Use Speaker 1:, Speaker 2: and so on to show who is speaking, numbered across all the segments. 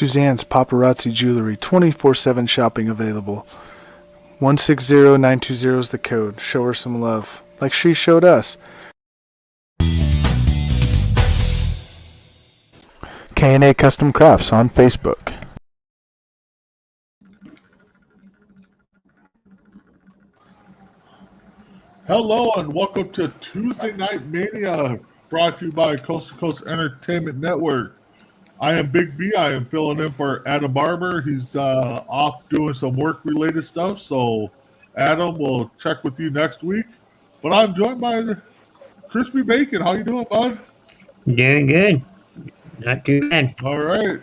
Speaker 1: Suzanne's Paparazzi Jewelry, 24/7 shopping available. 160920 is the code. Show her some love, like she showed us. K&A Custom Crafts on Facebook.
Speaker 2: Hello and welcome to Tuesday Night Mania, brought to you by Coast to Coast Entertainment Network. I am Big B. I am filling in for Adam Barber. He's off doing some work-related stuff, so Adam will check with you next week. But I'm joined by Crispy Bacon. How you doing, bud?
Speaker 3: Doing good. Not too bad.
Speaker 2: All right.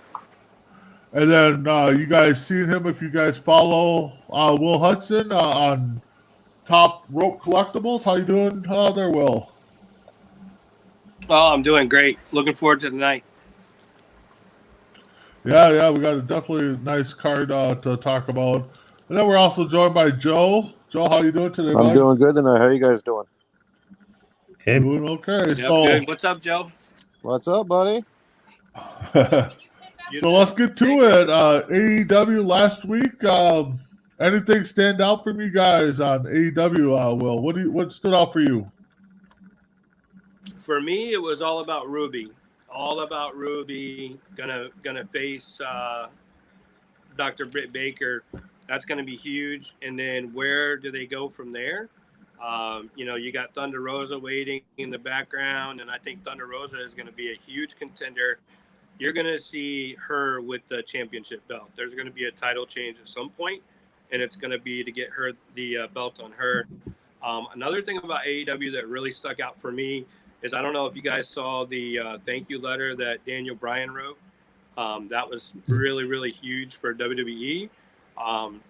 Speaker 2: And then you guys seen him if you guys follow Will Hudson on Top Rope Collectibles. How you doing there, Will?
Speaker 4: Oh, I'm doing great. Looking forward to tonight.
Speaker 2: Yeah, we got a definitely nice card to talk about. And then we're also joined by Joe. Joe, how you doing today, bud?
Speaker 5: I'm doing good tonight. How you guys doing?
Speaker 3: Good.
Speaker 2: Doing okay.
Speaker 4: Yep,
Speaker 2: So,
Speaker 4: good. What's up, Joe?
Speaker 5: What's up, buddy?
Speaker 2: so let's get to it. AEW last week. Anything stand out from you guys on AEW? Will, what stood out for you?
Speaker 4: For me, it was all about Ruby. All about Ruby. Gonna face Dr. Britt Baker. That's gonna be huge. And then where do they go from there? You got Thunder Rosa waiting in the background, and I think Thunder Rosa is going to be a huge contender. You're going to see her with the championship belt. There's going to be a title change at some point, and it's going to be to get her the belt on her. Another thing about AEW that really stuck out for me is, I don't know if you guys saw the thank you letter that Daniel Bryan wrote. That was really, really huge for WWE.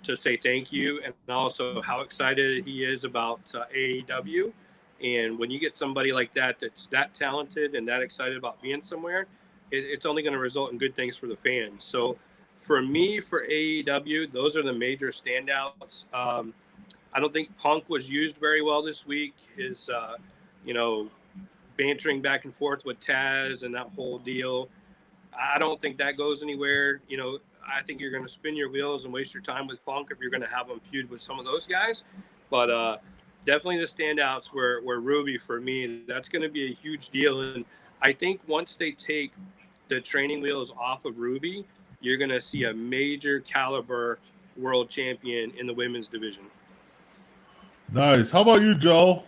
Speaker 4: To say thank you, and also how excited he is about AEW. And when you get somebody like that that's that talented and that excited about being somewhere, it's only going to result in good things for the fans. So for me, for AEW, those are the major standouts. I don't think Punk was used very well this week. His, bantering back and forth with Taz and that whole deal, I don't think that goes anywhere. I think you're going to spin your wheels and waste your time with Punk if you're going to have him feud with some of those guys. But definitely the standouts were Ruby for me. That's going to be a huge deal. And I think once they take the training wheels off of Ruby, you're going to see a major caliber world champion in the women's division.
Speaker 2: Nice. How about you, Joe?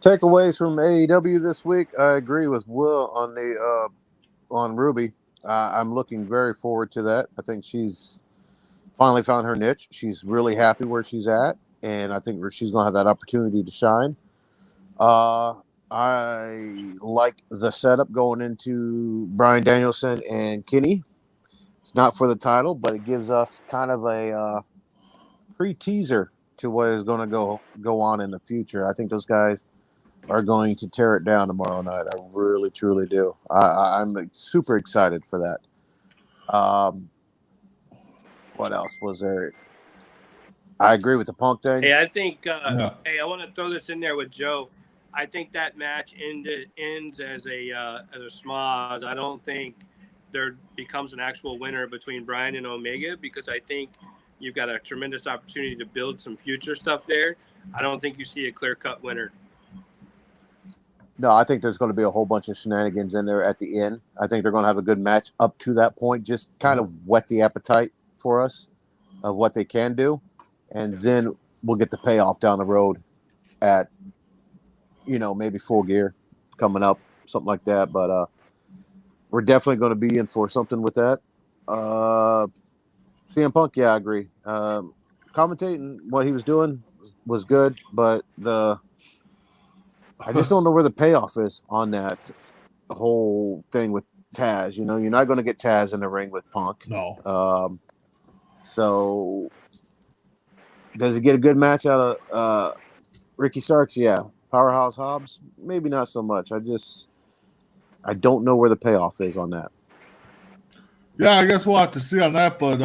Speaker 5: Takeaways from AEW this week. I agree with Will on the on Ruby. I'm looking very forward to that. I think she's finally found her niche. She's really happy where she's at, and I think she's going to have that opportunity to shine. I like the setup going into Bryan Danielson and Kenny. It's not for the title, but it gives us kind of a pre-teaser to what is going to go on in the future. I think those guys are going to tear it down tomorrow night. I really, truly do. I'm super excited for that. What else was there? I agree with the Punk thing.
Speaker 4: Hey, I think. Hey, I want to throw this in there with Joe. I think that match ends as a schmoz. I don't think there becomes an actual winner between Bryan and Omega, because I think you've got a tremendous opportunity to build some future stuff there. I don't think you see a clear-cut winner.
Speaker 5: No, I think there's going to be a whole bunch of shenanigans in there at the end. I think they're going to have a good match up to that point, just kind of whet the appetite for us of what they can do. And then we'll get the payoff down the road at, maybe Full Gear coming up, something like that. But we're definitely going to be in for something with that. CM Punk, yeah, I agree. Commentating what he was doing was good, but I just don't know where the payoff is on that whole thing with Taz. You're not going to get Taz in the ring with Punk.
Speaker 2: No.
Speaker 5: So does he get a good match out of Ricky Starks? Yeah. Powerhouse Hobbs? Maybe not so much. I don't know where the payoff is on that.
Speaker 2: Yeah, I guess we'll have to see on that. But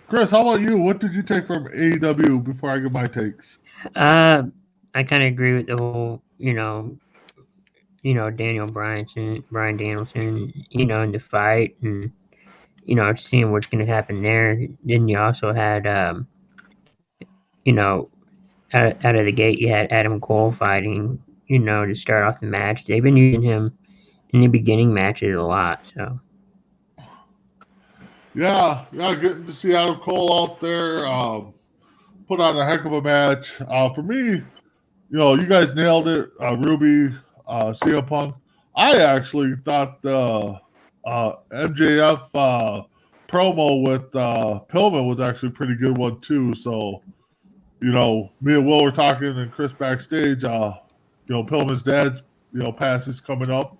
Speaker 2: Chris, how about you? What did you take from AEW before I give my takes?
Speaker 3: I kind of agree with the whole, Bryan Danielson, in the fight, and seeing what's going to happen there. Then you also had, you know, out of the gate, you had Adam Cole fighting, to start off the match. They've been using him in the beginning matches a lot, so.
Speaker 2: Yeah, getting to see Adam Cole out there put on a heck of a match. For me, you guys nailed it. Ruby, CM Punk. I actually thought the MJF promo with Pillman was actually a pretty good one too. So, me and Will were talking and Chris backstage. Pillman's dad, pass is coming up.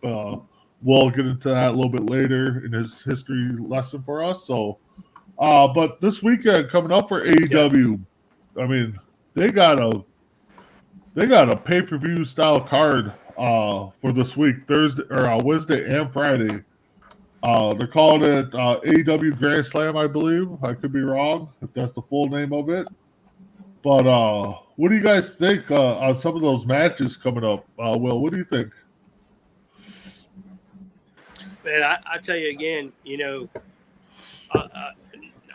Speaker 2: We'll get into that a little bit later in his history lesson for us. So, but this weekend coming up for AEW, I mean, they got a pay-per-view style card for this week, Thursday or Wednesday and Friday. They're calling it AEW Grand Slam, I believe. I could be wrong if that's the full name of it. But what do you guys think on some of those matches coming up? Will, what do you think?
Speaker 4: Man, I tell you again,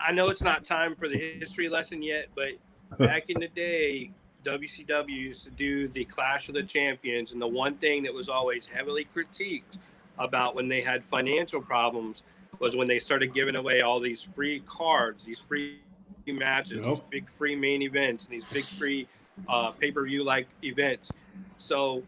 Speaker 4: I know it's not time for the history lesson yet, but back in the day, WCW used to do the Clash of the Champions, and the one thing that was always heavily critiqued about when they had financial problems was when they started giving away all these free cards, these free matches, these big free main events, and these big free pay-per-view like events. So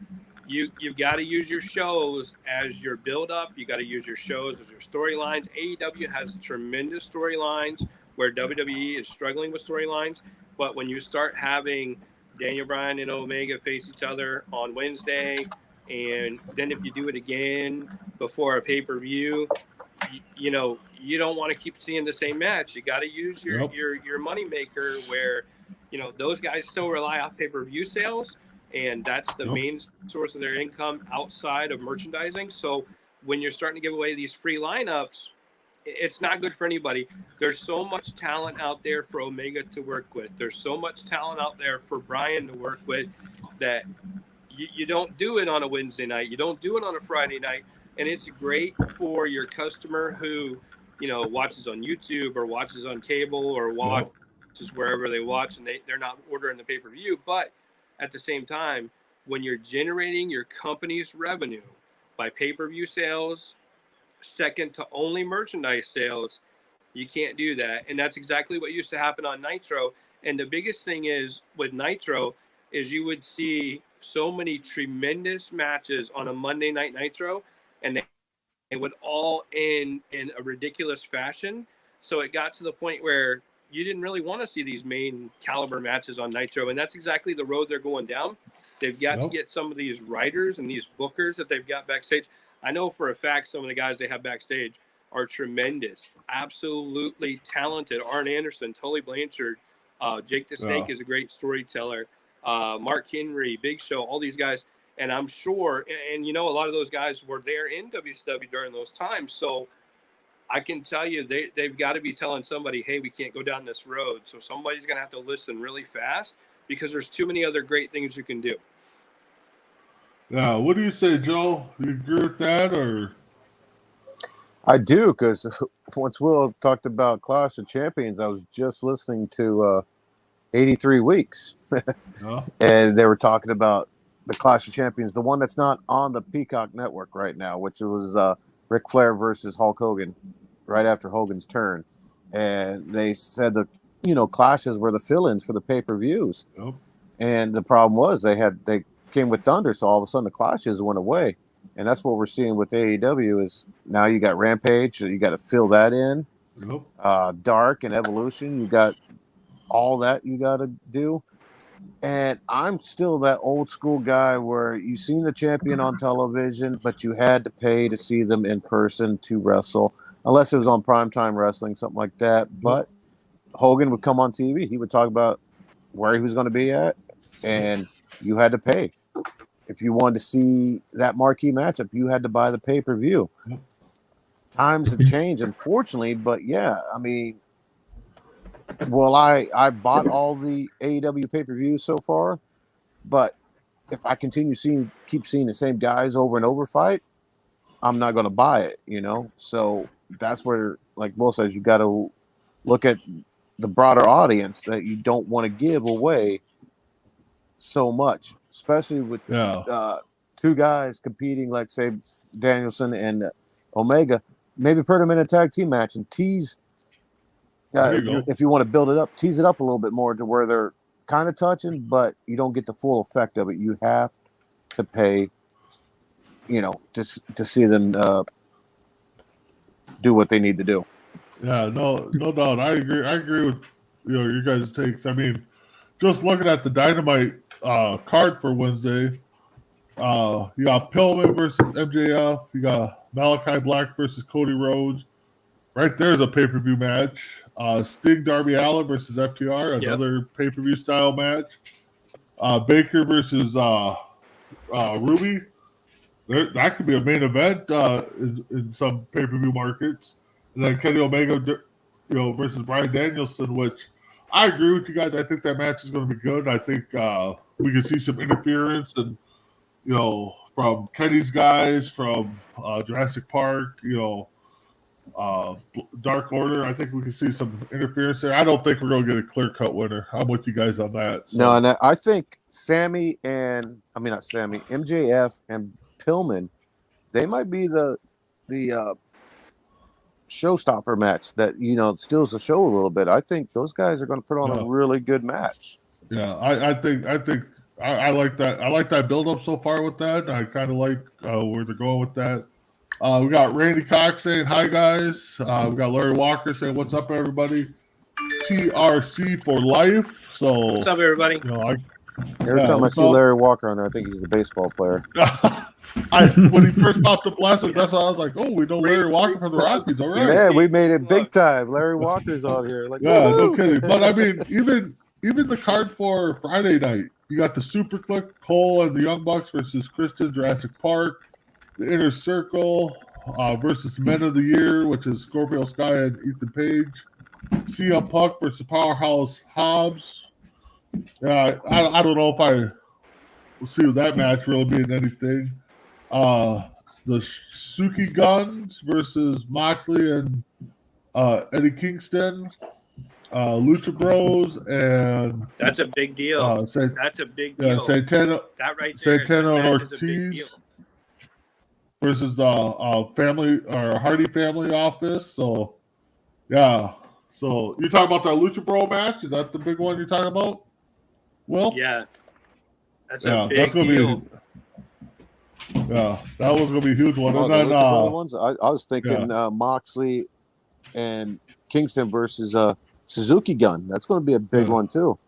Speaker 4: you've got to use your shows as your build-up. You got to use your shows as your storylines. AEW has tremendous storylines where WWE is struggling with storylines. But when you start having Daniel Bryan and Omega face each other on Wednesday, and then if you do it again before a pay-per-view, you don't want to keep seeing the same match. You got to use your money maker where, those guys still rely on pay-per-view sales, and that's the main source of their income outside of merchandising. So when you're starting to give away these free lineups, it's not good for anybody. There's so much talent out there for Omega to work with. There's so much talent out there for Bryan to work with that you don't do it on a Wednesday night. You don't do it on a Friday night. And it's great for your customer who, watches on YouTube or watches on cable or watches wherever they watch, and they're not ordering the pay-per-view. But at the same time, when you're generating your company's revenue by pay-per-view sales, second to only merchandise sales, you can't do that. And that's exactly what used to happen on Nitro. And the biggest thing is with Nitro is you would see so many tremendous matches on a Monday Night Nitro, and they would all end in a ridiculous fashion. So it got to the point where you didn't really want to see these main caliber matches on Nitro. And that's exactly the road they're going down. They've got to get some of these writers and these bookers that they've got backstage. I know for a fact some of the guys they have backstage are tremendous, absolutely talented. Arn Anderson, Tully Blanchard, Jake the Snake is a great storyteller. Mark Henry, Big Show, all these guys. And I'm sure, and a lot of those guys were there in WCW during those times. So I can tell you they've got to be telling somebody, hey, we can't go down this road. So somebody's going to have to listen really fast because there's too many other great things you can do.
Speaker 2: Yeah, what do you say, Joe? You agree with that, or?
Speaker 5: I do, because once Will talked about Clash of Champions, I was just listening to 83 Weeks, and they were talking about the Clash of Champions, the one that's not on the Peacock Network right now, which was Ric Flair versus Hulk Hogan, right after Hogan's turn, and they said that clashes were the fill-ins for the pay-per-views, and the problem was they came with Thunder, so all of a sudden the clashes went away. And that's what we're seeing with AEW is now you got Rampage, you got to fill that in. Dark and Evolution, you got all that you got to do. And I'm still that old school guy where you've seen the champion on television, but you had to pay to see them in person to wrestle, unless it was on primetime wrestling, something like that. But Hogan would come on TV. He would talk about where he was going to be at, and you had to pay. If you wanted to see that marquee matchup, you had to buy the pay-per-view. Times have changed, unfortunately, but yeah, I mean, well, I bought all the AEW pay-per-views so far, but if I keep seeing the same guys over and over fight, I'm not going to buy it, So that's where like Will says, you got to look at the broader audience that you don't want to give away so much, especially with two guys competing, like say Danielson and Omega. Maybe put them in a tag team match and tease. If you want to build it up, tease it up a little bit more to where they're kind of touching, but you don't get the full effect of it. You have to pay, to see them do what they need to do.
Speaker 2: Yeah, no doubt. I agree with your guys' takes. I mean, just looking at the Dynamite card for Wednesday, you got Pillman versus MJF. You got Malachi Black versus Cody Rhodes. Right there's a pay-per-view match. Sting Darby Allin versus FTR, another pay-per-view style match. Baker versus Ruby. That could be a main event in some pay-per-view markets. And then Kenny Omega, versus Bryan Danielson, which I agree with you guys. I think that match is going to be good. I think we can see some interference and from Kenny's guys, from Jurassic Park, Dark Order. I think we can see some interference there. I don't think we're going to get a clear-cut winner. I'm with you guys on that. So.
Speaker 5: No, and I think MJF and Pillman, they might be the showstopper match that steals the show a little bit. I think those guys are going to put on a really good match.
Speaker 2: Yeah, I think I like that. I like that build up so far with that. I kind of like where they're going with that. We got Randy Cox saying hi guys. We got Larry Walker saying what's up everybody. TRC for life. So
Speaker 4: what's up everybody?
Speaker 5: Every time I see Larry Walker on there, I think he's a baseball player.
Speaker 2: When he first popped up last week, that's why I was like, oh, we know Larry Walker from the Rockies. All right.
Speaker 5: Man, we made it big time. Larry Walker's on here. Like,
Speaker 2: no kidding. But I mean, even the card for Friday night, you got the Super Click, Cole and the Young Bucks versus Christian, Jurassic Park, the Inner Circle versus Men of the Year, which is Scorpio Sky and Ethan Page, CM Punk versus Powerhouse Hobbs. I don't know if I will see that match really being anything. The Suki Guns versus Moxley and Eddie Kingston, Lucha Bros, and
Speaker 4: that's a big deal. That's a big deal.
Speaker 2: Santana,
Speaker 4: that right there,
Speaker 2: Santana and Ortiz versus the family or Hardy family office. So, yeah. So you're talking about that Lucha Bro match? Is that the big one you're talking about? Well,
Speaker 4: yeah, that's a big deal.
Speaker 2: Yeah, that was gonna be a huge one.
Speaker 5: Oh,
Speaker 2: and then,
Speaker 5: ones? I was thinking Moxley and Kingston versus Suzuki Gun. That's going to be a big one too.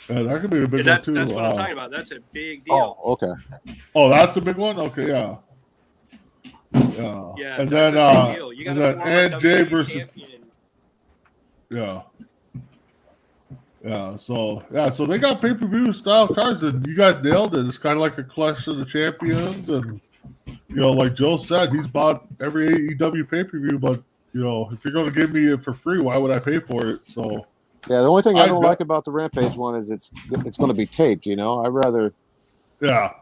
Speaker 2: Yeah, that could be a big one too.
Speaker 4: That's what I'm talking about. That's a big deal.
Speaker 5: Oh, okay.
Speaker 2: Oh, that's the big one. Okay, yeah.
Speaker 4: Yeah,
Speaker 2: and then
Speaker 4: and then
Speaker 2: NJ versus champion. So they got pay-per-view style cards, and you guys nailed it. It's kind of like a Clash of the Champions, and like Joe said, he's bought every AEW pay-per-view, but if you're going to give me it for free, why would I pay for it? So
Speaker 5: yeah, the only thing I don't like about the Rampage one is it's going to be taped. I'd rather because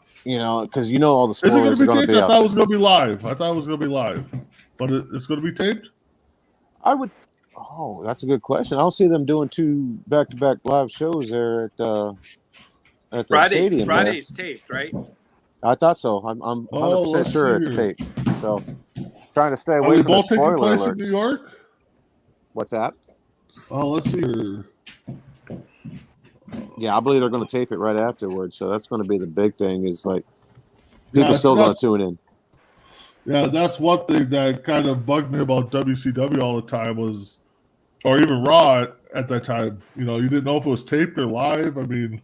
Speaker 5: all the spoilers are going to be.
Speaker 2: I thought it was going to be live. But it's going to be taped.
Speaker 5: I would. Oh, that's a good question. I don't see them doing 2 back-to-back live shows there at the stadium.
Speaker 4: Friday's taped, right?
Speaker 5: I thought so. I'm 100% sure it's taped. So trying to stay away from the spoiler
Speaker 2: alerts.
Speaker 5: alerts.
Speaker 2: In New York?
Speaker 5: What's that?
Speaker 2: Oh, let's see here.
Speaker 5: Yeah, I believe they're going to tape it right afterwards. So that's going to be the big thing. Is like people still going to tune in.
Speaker 2: Yeah, that's one thing that kind of bugged me about WCW all the time was. Or even Raw at that time, you didn't know if it was taped or live. I mean,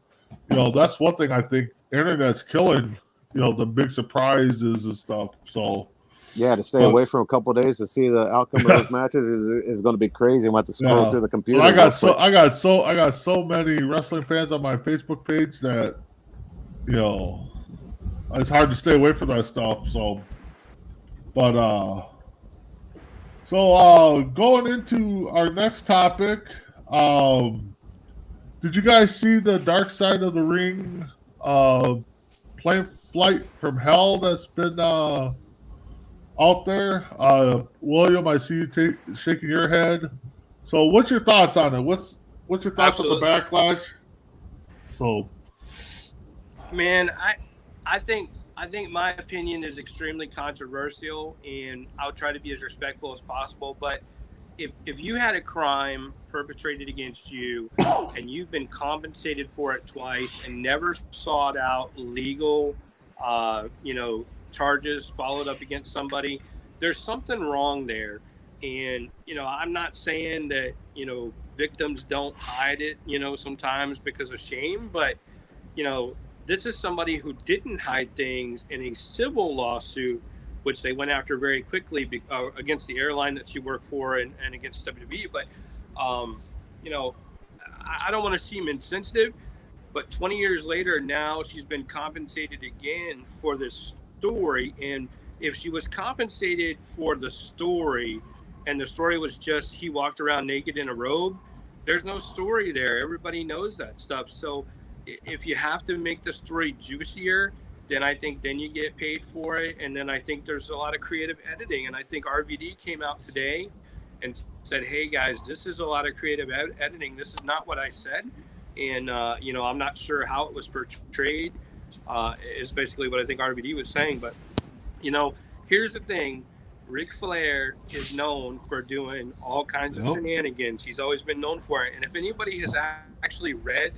Speaker 2: that's one thing I think internet's killing, the big surprises and stuff. So,
Speaker 5: yeah, to stay away from a couple of days to see the outcome of those matches is going to be crazy. I'm about to scroll through the computer.
Speaker 2: Well, I got so many wrestling fans on my Facebook page that, it's hard to stay away from that stuff. So, but So going into our next topic, did you guys see the Dark Side of the Ring plane flight from hell that's been out there. William, I see you shaking your head. So, what's your thoughts on it? What's your thoughts on the
Speaker 4: Absolutely.
Speaker 2: backlash? So,
Speaker 4: Man, I think my opinion is extremely controversial, and I'll try to be as respectful as possible. But if you had a crime perpetrated against you, and you've been compensated for it twice, and never sought out legal, charges followed up against somebody, there's something wrong there. And I'm not saying that victims don't hide it, sometimes because of shame, but you know, this is somebody who didn't hide things in a civil lawsuit, which they went after very quickly against the airline that she worked for and against WWE. But, you know, I don't want to seem insensitive, but 20 years later, now she's been compensated again for this story. And if she was compensated for the story, and the story was just he walked around naked in a robe, there's no story there. Everybody knows that stuff. So if you have to make the story juicier, then I think then you get paid for it. And then I think there's a lot of creative editing. And I think RVD came out today and said, hey guys, this is a lot of creative editing. This is not what I said. And, I'm not sure how it was portrayed, is basically what I think RVD was saying. But, here's the thing. Ric Flair is known for doing all kinds of shenanigans. He's always been known for it. And if anybody has actually read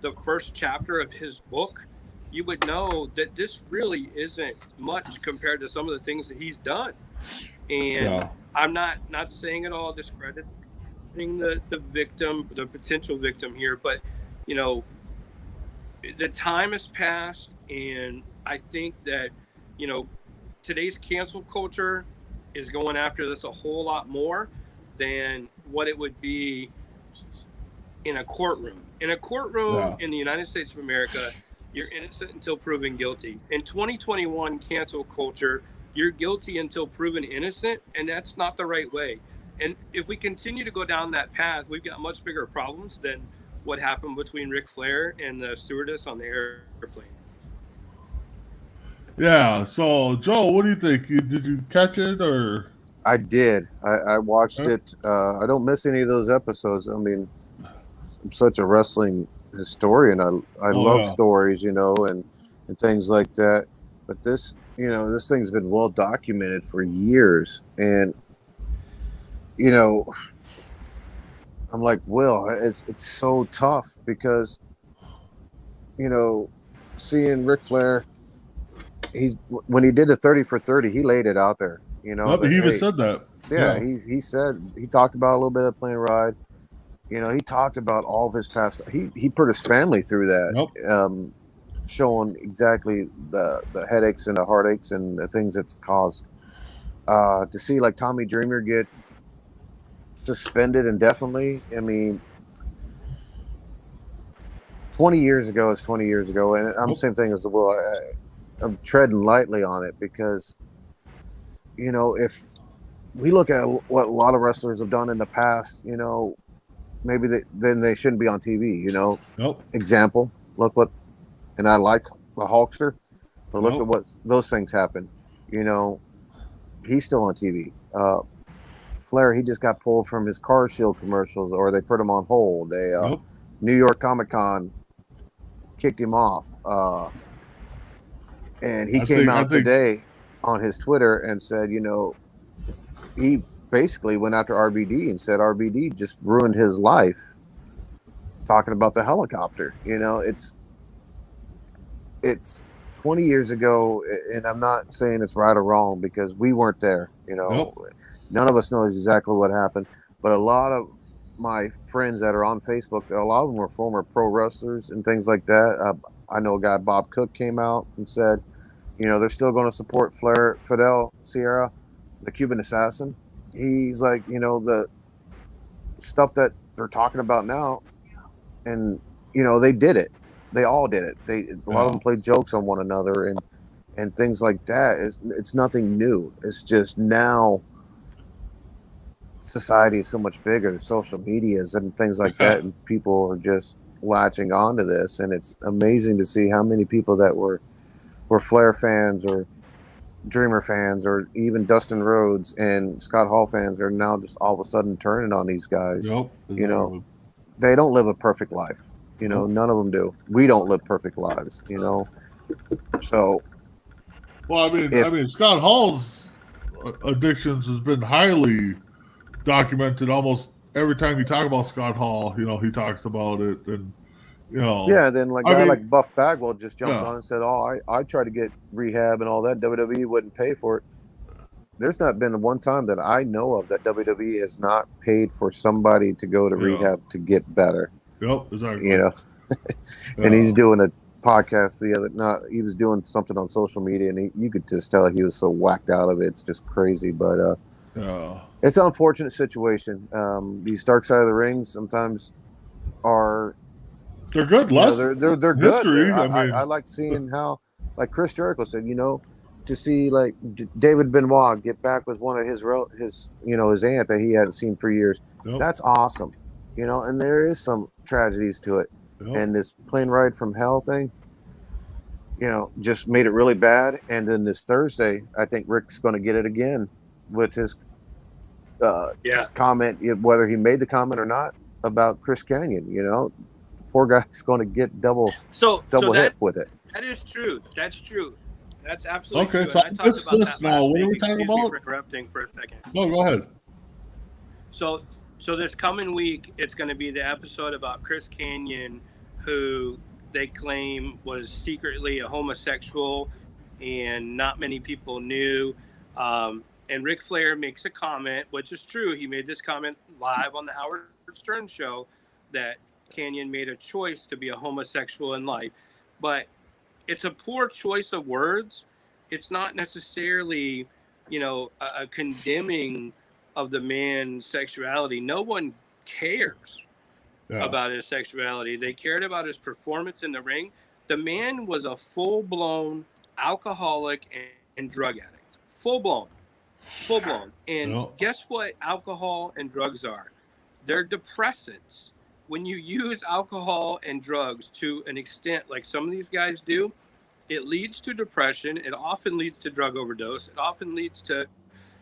Speaker 4: the first chapter of his book, you would know that this really isn't much compared to some of the things that he's done. And I'm not saying at all discrediting the victim, the potential victim here, but the time has passed, and I think that today's cancel culture is going after this a whole lot more than what it would be in a courtroom. In a courtroom in the United States of America, you're innocent until proven guilty. In 2021 cancel culture, you're guilty until proven innocent, and that's not the right way. And if we continue to go down that path, we've got much bigger problems than what happened between Ric Flair and the stewardess on the airplane.
Speaker 2: yeah. So, Joe, what do you think? Did you catch it or?
Speaker 5: I did. I watched it. I don't miss any of those episodes. I mean, I'm such a wrestling historian. I love stories, and things like that. But this thing's been well documented for years, and I'm like, Will, it's so tough because seeing Ric Flair, when he did the 30 for 30, he laid it out there.
Speaker 2: He even said that.
Speaker 5: Yeah, he said, he talked about a little bit of plane ride. He talked about all of his past. He put his family through that, showing exactly the headaches and the heartaches and the things it's caused. To see like Tommy Dreamer get suspended indefinitely. I mean, 20 years ago is 20 years ago, and I'm the same thing as the Will. I'm treading lightly on it because, if we look at what a lot of wrestlers have done in the past, maybe then they shouldn't be on TV. Example, look what, and I like the Hulkster, but look at what those things happen. He's still on TV. Flair, he just got pulled from his Car Shield commercials, or they put him on hold. New York Comic Con kicked him off. And he came out today on his Twitter and said, he basically went after RVD and said RVD just ruined his life, talking about the helicopter. It's 20 years ago, and I'm not saying it's right or wrong because we weren't there. None of us knows exactly what happened, but a lot of my friends that are on Facebook, a lot of them were former pro wrestlers and things like that. I know a guy, Bob Cook, came out and said, they're still going to support Fidel Sierra, the Cuban assassin. He's like, the stuff that they're talking about now, and they did it. They all did it. A lot of them played jokes on one another and things like that. It's nothing new. It's just now society is so much bigger, social medias and things like that, and people are just latching onto this, and it's amazing to see how many people that were Flair fans or Dreamer fans or even Dustin Rhodes and Scott Hall fans are now just all of a sudden turning on these guys.
Speaker 2: Yep.
Speaker 5: You know, they don't live a perfect life. You know, none of them do. We don't live perfect lives. You know, so.
Speaker 2: Well, I mean, Scott Hall's addictions has been highly documented. Almost every time you talk about Scott Hall, you know, he talks about it, and you know.
Speaker 5: Yeah, then like Buff Bagwell just jumped on and said, "Oh, I tried to get rehab and all that. WWE wouldn't pay for it." There's not been one time that I know of that WWE has not paid for somebody to go to rehab to get better.
Speaker 2: Yep, exactly.
Speaker 5: You know, and he's doing a podcast he was doing something on social media, and you could just tell he was so whacked out of it. It's just crazy, but it's an unfortunate situation. These dark side of the rings sometimes are.
Speaker 2: They're good.
Speaker 5: They're good.
Speaker 2: History,
Speaker 5: I like seeing how, like Chris Jericho said, you know, to see like David Benoit get back with one of his aunt that he hadn't seen for years.
Speaker 2: Yep.
Speaker 5: That's awesome, you know. And there is some tragedies to it, and this plane ride from hell thing, you know, just made it really bad. And then this Thursday, I think Rick's going to get it again with his comment, whether he made the comment or not about Chris Kanyon. You know. Poor guy's going to get double hit with it.
Speaker 4: That is true. That's true. That's absolutely
Speaker 2: true.
Speaker 4: So I talked about that
Speaker 2: now.
Speaker 4: last
Speaker 2: What
Speaker 4: week.
Speaker 2: are we talking
Speaker 4: Excuse me
Speaker 2: about?
Speaker 4: for interrupting for a second.
Speaker 2: No, go ahead.
Speaker 4: So this coming week, it's going to be the episode about Chris Kanyon, who they claim was secretly a homosexual, and not many people knew. And Ric Flair makes a comment, which is true. He made this comment live on the Howard Stern show that Kanyon made a choice to be a homosexual in life, but it's a poor choice of words. It's not necessarily, you know, a condemning of the man's sexuality. No one cares about his sexuality. They cared about his performance in the ring. The man was a full-blown alcoholic and drug addict. Full-blown. And guess what alcohol and drugs are? They're depressants. When you use alcohol and drugs to an extent like some of these guys do, it leads to depression. It often leads to drug overdose. It often leads to,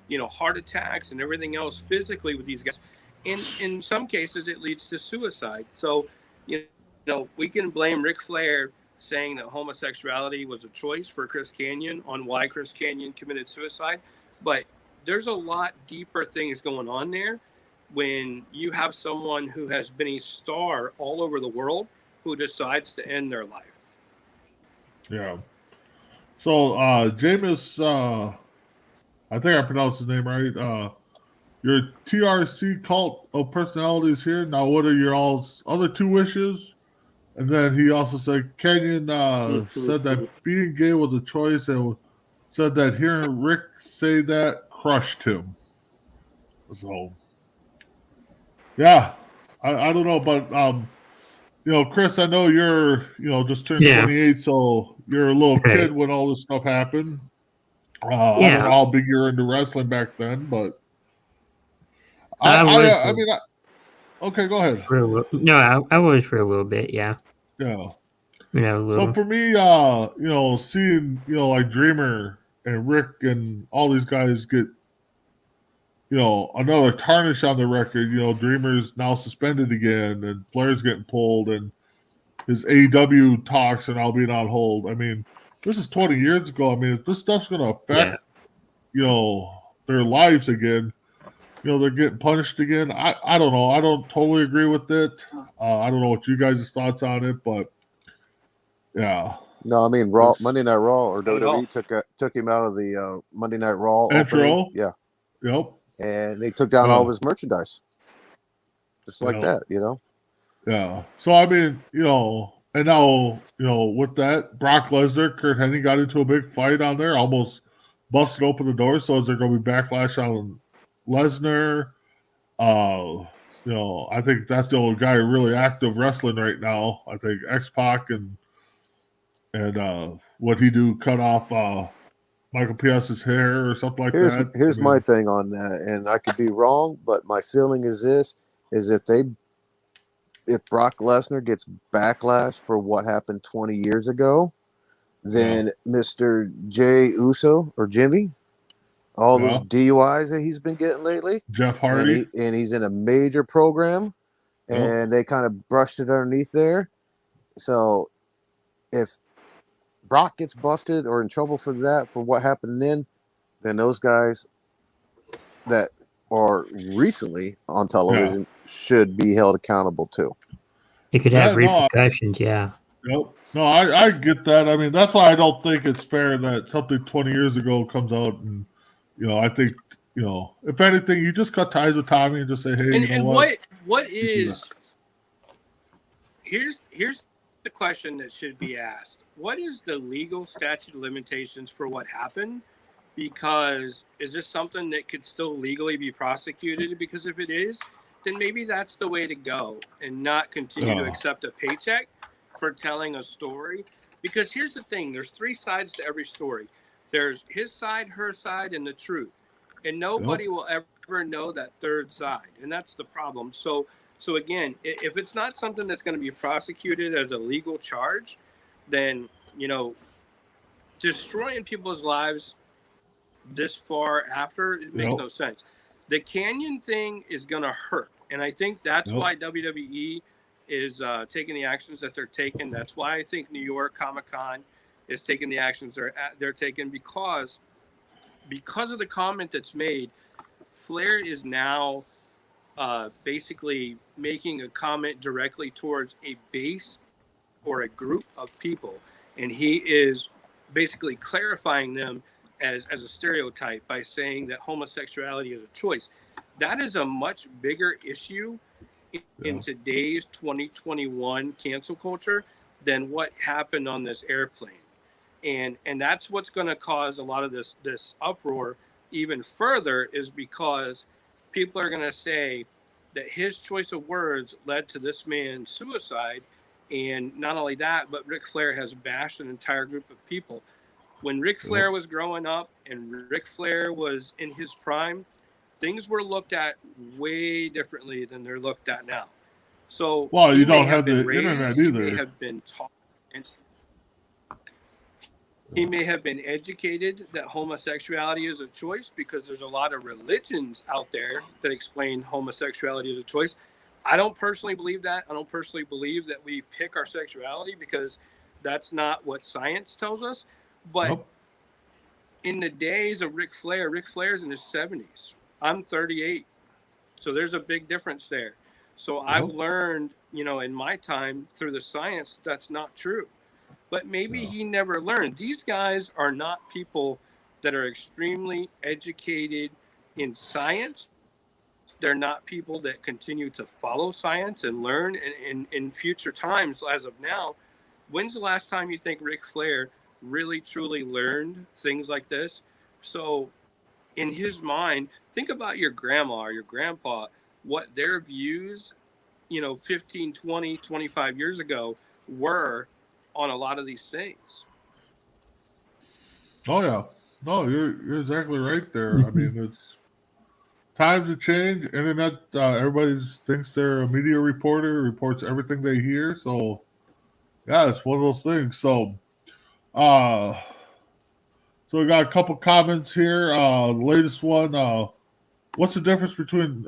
Speaker 4: you know, heart attacks and everything else physically with these guys. And in some cases, it leads to suicide. So, you know, we can blame Ric Flair saying that homosexuality was a choice for Chris Kanyon on why Chris Kanyon committed suicide. But there's a lot deeper things going on there. When you have someone who has been a star all over the world who decides to end their life.
Speaker 2: Yeah. So, Jameis, I think I pronounced his name right. Your TRC cult of personalities here. Now, what are your all's other two wishes? And then he also said, Kanyon said that being gay was a choice, and said that hearing Rick say that crushed him. So... yeah, I don't know, but you know, Chris, I know you're, you know, just turned 28, so you're a little kid when all this stuff happened. I don't know how big you were into wrestling back then, but I mean, okay, go ahead.
Speaker 3: I was for a little bit, yeah.
Speaker 2: Yeah.
Speaker 3: Yeah, a little.
Speaker 2: But for me, you know, seeing, you know, like Dreamer and Rick and all these guys get, you know, another tarnish on the record. You know, Dreamer's now suspended again, and Flair's getting pulled, and his AEW talks are now being on hold. I mean, this is 20 years ago. I mean, if this stuff's going to affect, you know, their lives again, you know, they're getting punished again. I don't know. I don't totally agree with it. I don't know what you guys' thoughts on it, but yeah.
Speaker 5: No, I mean, Monday Night Raw or WWE took him out of the Monday Night Raw
Speaker 2: intro.
Speaker 5: Opening. Yeah.
Speaker 2: Yep.
Speaker 5: And they took down all of his merchandise. Just like that, you know?
Speaker 2: Yeah. So, I mean, you know, and now, you know, with that, Brock Lesnar, Kurt Hennig got into a big fight on there, almost busted open the door. So, is there going to be backlash on Lesnar? You know, I think that's the only guy really active wrestling right now. I think X-Pac and what he do, cut off Michael P.S.'s hair or something like that.
Speaker 5: Here's my thing on that, and I could be wrong, but my feeling is this, is if Brock Lesnar gets backlash for what happened 20 years ago, Then Mr. Jay Uso or Jimmy, all those DUIs that he's been getting lately.
Speaker 2: Jeff Hardy.
Speaker 5: And he's in a major program, and they kind of brushed it underneath there. So if Brock gets busted or in trouble for what happened then those guys that are recently on television should be held accountable too.
Speaker 3: It could have repercussions,
Speaker 2: Yep. No, I get that. I mean, that's why I don't think it's fair that something 20 years ago comes out and, I think, if anything, you just cut ties with Tommy and just say, hey,
Speaker 4: and what is here's the question that should be asked. What is the legal statute of limitations for what happened? Because is this something that could still legally be prosecuted? Because if it is, then maybe that's the way to go and not continue to accept a paycheck for telling a story. Because here's the thing, there's 3 sides to every story. There's his side, her side, and the truth. And nobody will ever know that third side. And that's the problem. So again, if it's not something that's going to be prosecuted as a legal charge, then, destroying people's lives this far after, it makes no sense. The Canyon thing is going to hurt. And I think that's why WWE is taking the actions that they're taking. That's why I think New York Comic-Con is taking the actions they're taking because of the comment that's made. Flair is now basically making a comment directly towards a base or a group of people, and he is basically clarifying them as a stereotype by saying that homosexuality is a choice. That is a much bigger issue in today's 2021 cancel culture than what happened on this airplane. And that's what's going to cause a lot of this uproar even further, is because people are going to say that his choice of words led to this man's suicide. And not only that, but Ric Flair has bashed an entire group of people. When Ric Flair was growing up and Ric Flair was in his prime, things were looked at way differently than they're looked at now. So,
Speaker 2: well, you don't have the internet either.
Speaker 4: He may have been taught, and he may have been educated that homosexuality is a choice, because there's a lot of religions out there that explain homosexuality as a choice. I don't personally believe that. I don't personally believe that we pick our sexuality, because that's not what science tells us. But in the days of Ric Flair's in his 70s. I'm 38. So there's a big difference there. So I've learned, in my time through the science, that's not true. But maybe he never learned. These guys are not people that are extremely educated in science. They're not people that continue to follow science and learn. And in future times, as of now, when's the last time you think Ric Flair really, truly learned things like this? So in his mind, think about your grandma or your grandpa, what their views, 15, 20, 25 years ago were on a lot of these things.
Speaker 2: Oh, yeah. No, you're exactly right there. I mean, it's times have changed. Internet, everybody thinks they're a media reporter, reports everything they hear. So, yeah, it's one of those things. So, we got a couple comments here. The latest one, what's the difference between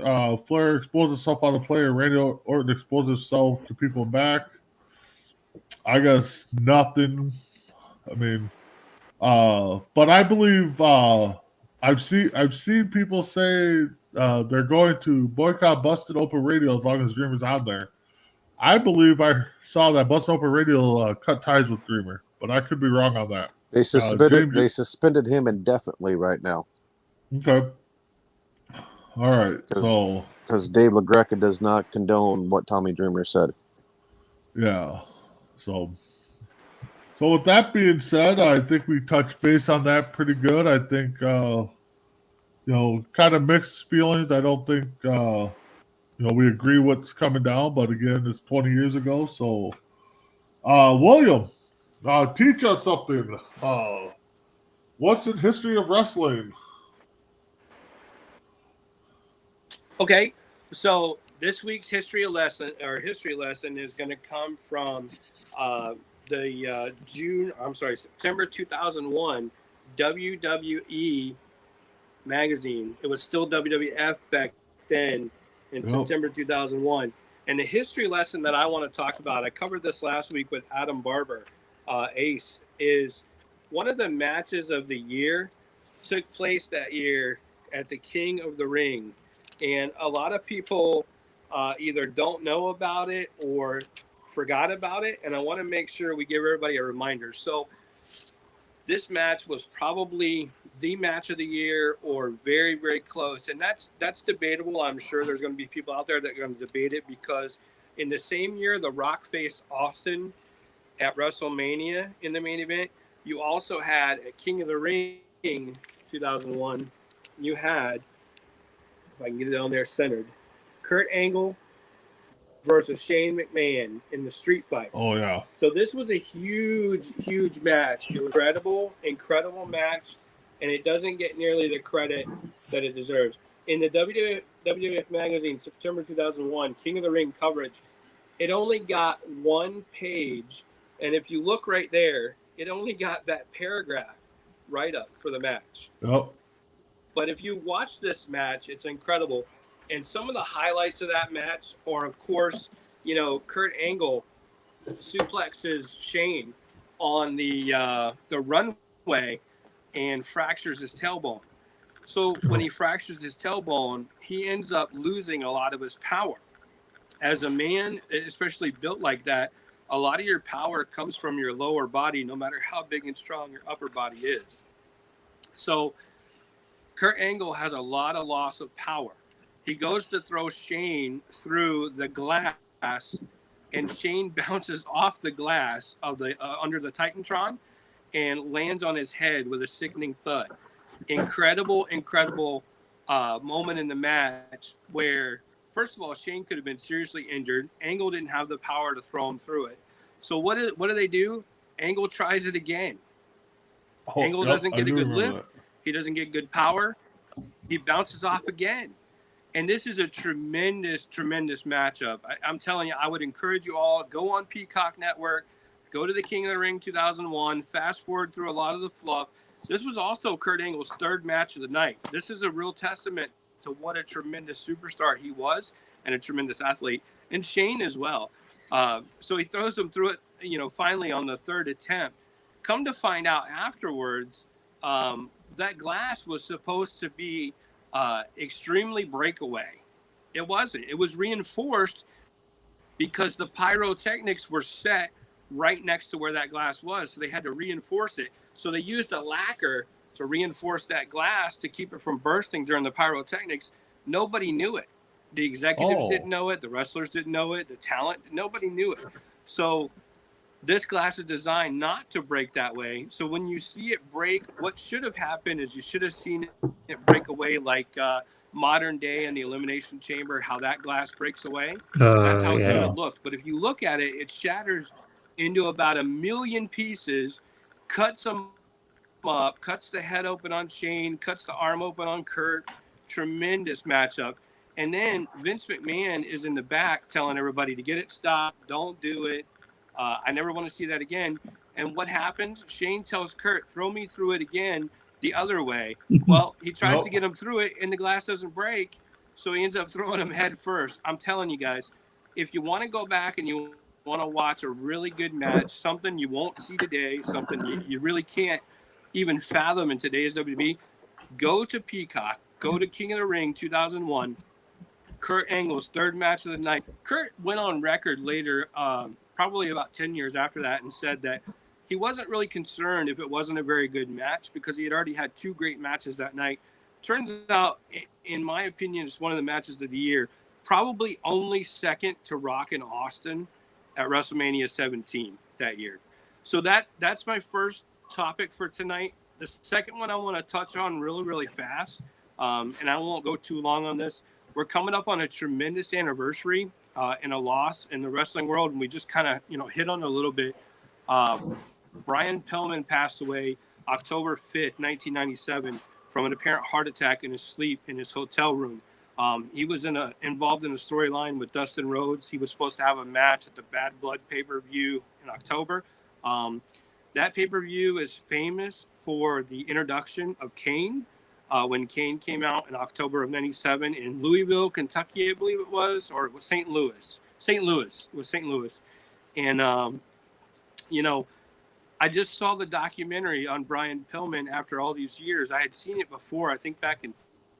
Speaker 2: Flair exposed himself on the play and Randy Orton exposed himself to people back? I guess nothing. I mean, but I believe I've seen people say they're going to boycott Busted Open Radio as long as Dreamer's on there. I believe I saw that Busted Open Radio cut ties with Dreamer, but I could be wrong on that.
Speaker 5: They suspended him indefinitely right now.
Speaker 2: Okay. All right. So
Speaker 5: because Dave LaGreca does not condone what Tommy Dreamer said.
Speaker 2: Yeah. So with that being said, I think we touched base on that pretty good. I think kind of mixed feelings. I don't think we agree what's coming down, but again, it's 20 years ago. So William, teach us something. What's the history of wrestling?
Speaker 4: Okay, so this week's history lesson is going to come from September 2001 WWE magazine. It was still WWF back then in September 2001. And the history lesson that I want to talk about, I covered this last week with Adam Barber, Ace, is one of the matches of the year took place that year at the King of the Ring. And a lot of people either don't know about it or forgot about it. And I want to make sure we give everybody a reminder. So this match was probably the match of the year or very, very close. And that's debatable. I'm sure there's going to be people out there that are going to debate it, because in the same year The Rock faced Austin at WrestleMania in the main event, you also had at King of the Ring 2001, you had, if I can get it on there centered, Kurt Angle versus Shane McMahon in the street fight.
Speaker 2: Oh, yeah.
Speaker 4: So this was a huge, huge match. It was incredible match, and it doesn't get nearly the credit that it deserves. In the WWF magazine, September 2001, King of the Ring coverage, it only got one page, and if you look right there, it only got that paragraph right up for the match.
Speaker 2: Yep.
Speaker 4: But if you watch this match, it's incredible. And some of the highlights of that match are, of course, Kurt Angle suplexes Shane on the runway and fractures his tailbone. So when he fractures his tailbone, he ends up losing a lot of his power. As a man, especially built like that, a lot of your power comes from your lower body, no matter how big and strong your upper body is. So Kurt Angle has a lot of loss of power. He goes to throw Shane through the glass, and Shane bounces off the glass of the under the Titantron and lands on his head with a sickening thud. Incredible moment in the match where, first of all, Shane could have been seriously injured. Angle didn't have the power to throw him through it. So what do they do? Angle tries it again. Angle doesn't get a good lift. He doesn't get good power. He bounces off again. And this is a tremendous matchup. I'm telling you, I would encourage you all, go on Peacock Network, go to the King of the Ring 2001, fast forward through a lot of the fluff. This was also Kurt Angle's third match of the night. This is a real testament to what a tremendous superstar he was and a tremendous athlete, and Shane as well. So he throws him through it, finally on the third attempt. Come to find out afterwards, that glass was supposed to be extremely breakaway. It wasn't. It was reinforced because the pyrotechnics were set right next to where that glass was, so they had to reinforce it. So they used a lacquer to reinforce that glass to keep it from bursting during the pyrotechnics. Nobody knew it. The executives didn't know it. The wrestlers didn't know it. The talent, nobody knew it. So this glass is designed not to break that way. So when you see it break, what should have happened is you should have seen it break away like modern day in the Elimination Chamber, how that glass breaks away. That's how it should have looked. But if you look at it, it shatters into about 1 million pieces, cuts them up, cuts the head open on Shane, cuts the arm open on Kurt. Tremendous matchup. And then Vince McMahon is in the back telling everybody to get it stopped, don't do it. I never want to see that again. And what happens? Shane tells Kurt, throw me through it again the other way. Well, he tries to get him through it, and the glass doesn't break, so he ends up throwing him head first. I'm telling you guys, if you want to go back and you want to watch a really good match, something you won't see today, something you really can't even fathom in today's WWE, go to Peacock, go to King of the Ring 2001, Kurt Angle's third match of the night. Kurt went on record later, probably about 10 years after that, and said that he wasn't really concerned if it wasn't a very good match because he had already had 2 great matches that night. Turns out, in my opinion, it's one of the matches of the year, probably only second to Rock and Austin at WrestleMania 17 that year. So that's my first topic for tonight. The second one I want to touch on really, really fast, and I won't go too long on this. We're coming up on a tremendous anniversary and a loss in the wrestling world, and we just kind of hit on it a little bit. Brian Pillman passed away October 5th, 1997, from an apparent heart attack in his sleep in his hotel room. He was involved in a storyline with Dustin Rhodes. He was supposed to have a match at the Bad Blood pay-per-view in October. That pay-per-view is famous for the introduction of Kane. When Kane came out in October of '97 in Louisville, Kentucky, I believe it was, or it was St. Louis. St. Louis. It was St. Louis. And, you know, I just saw the documentary on Brian Pillman after all these years. I had seen it before, I think back in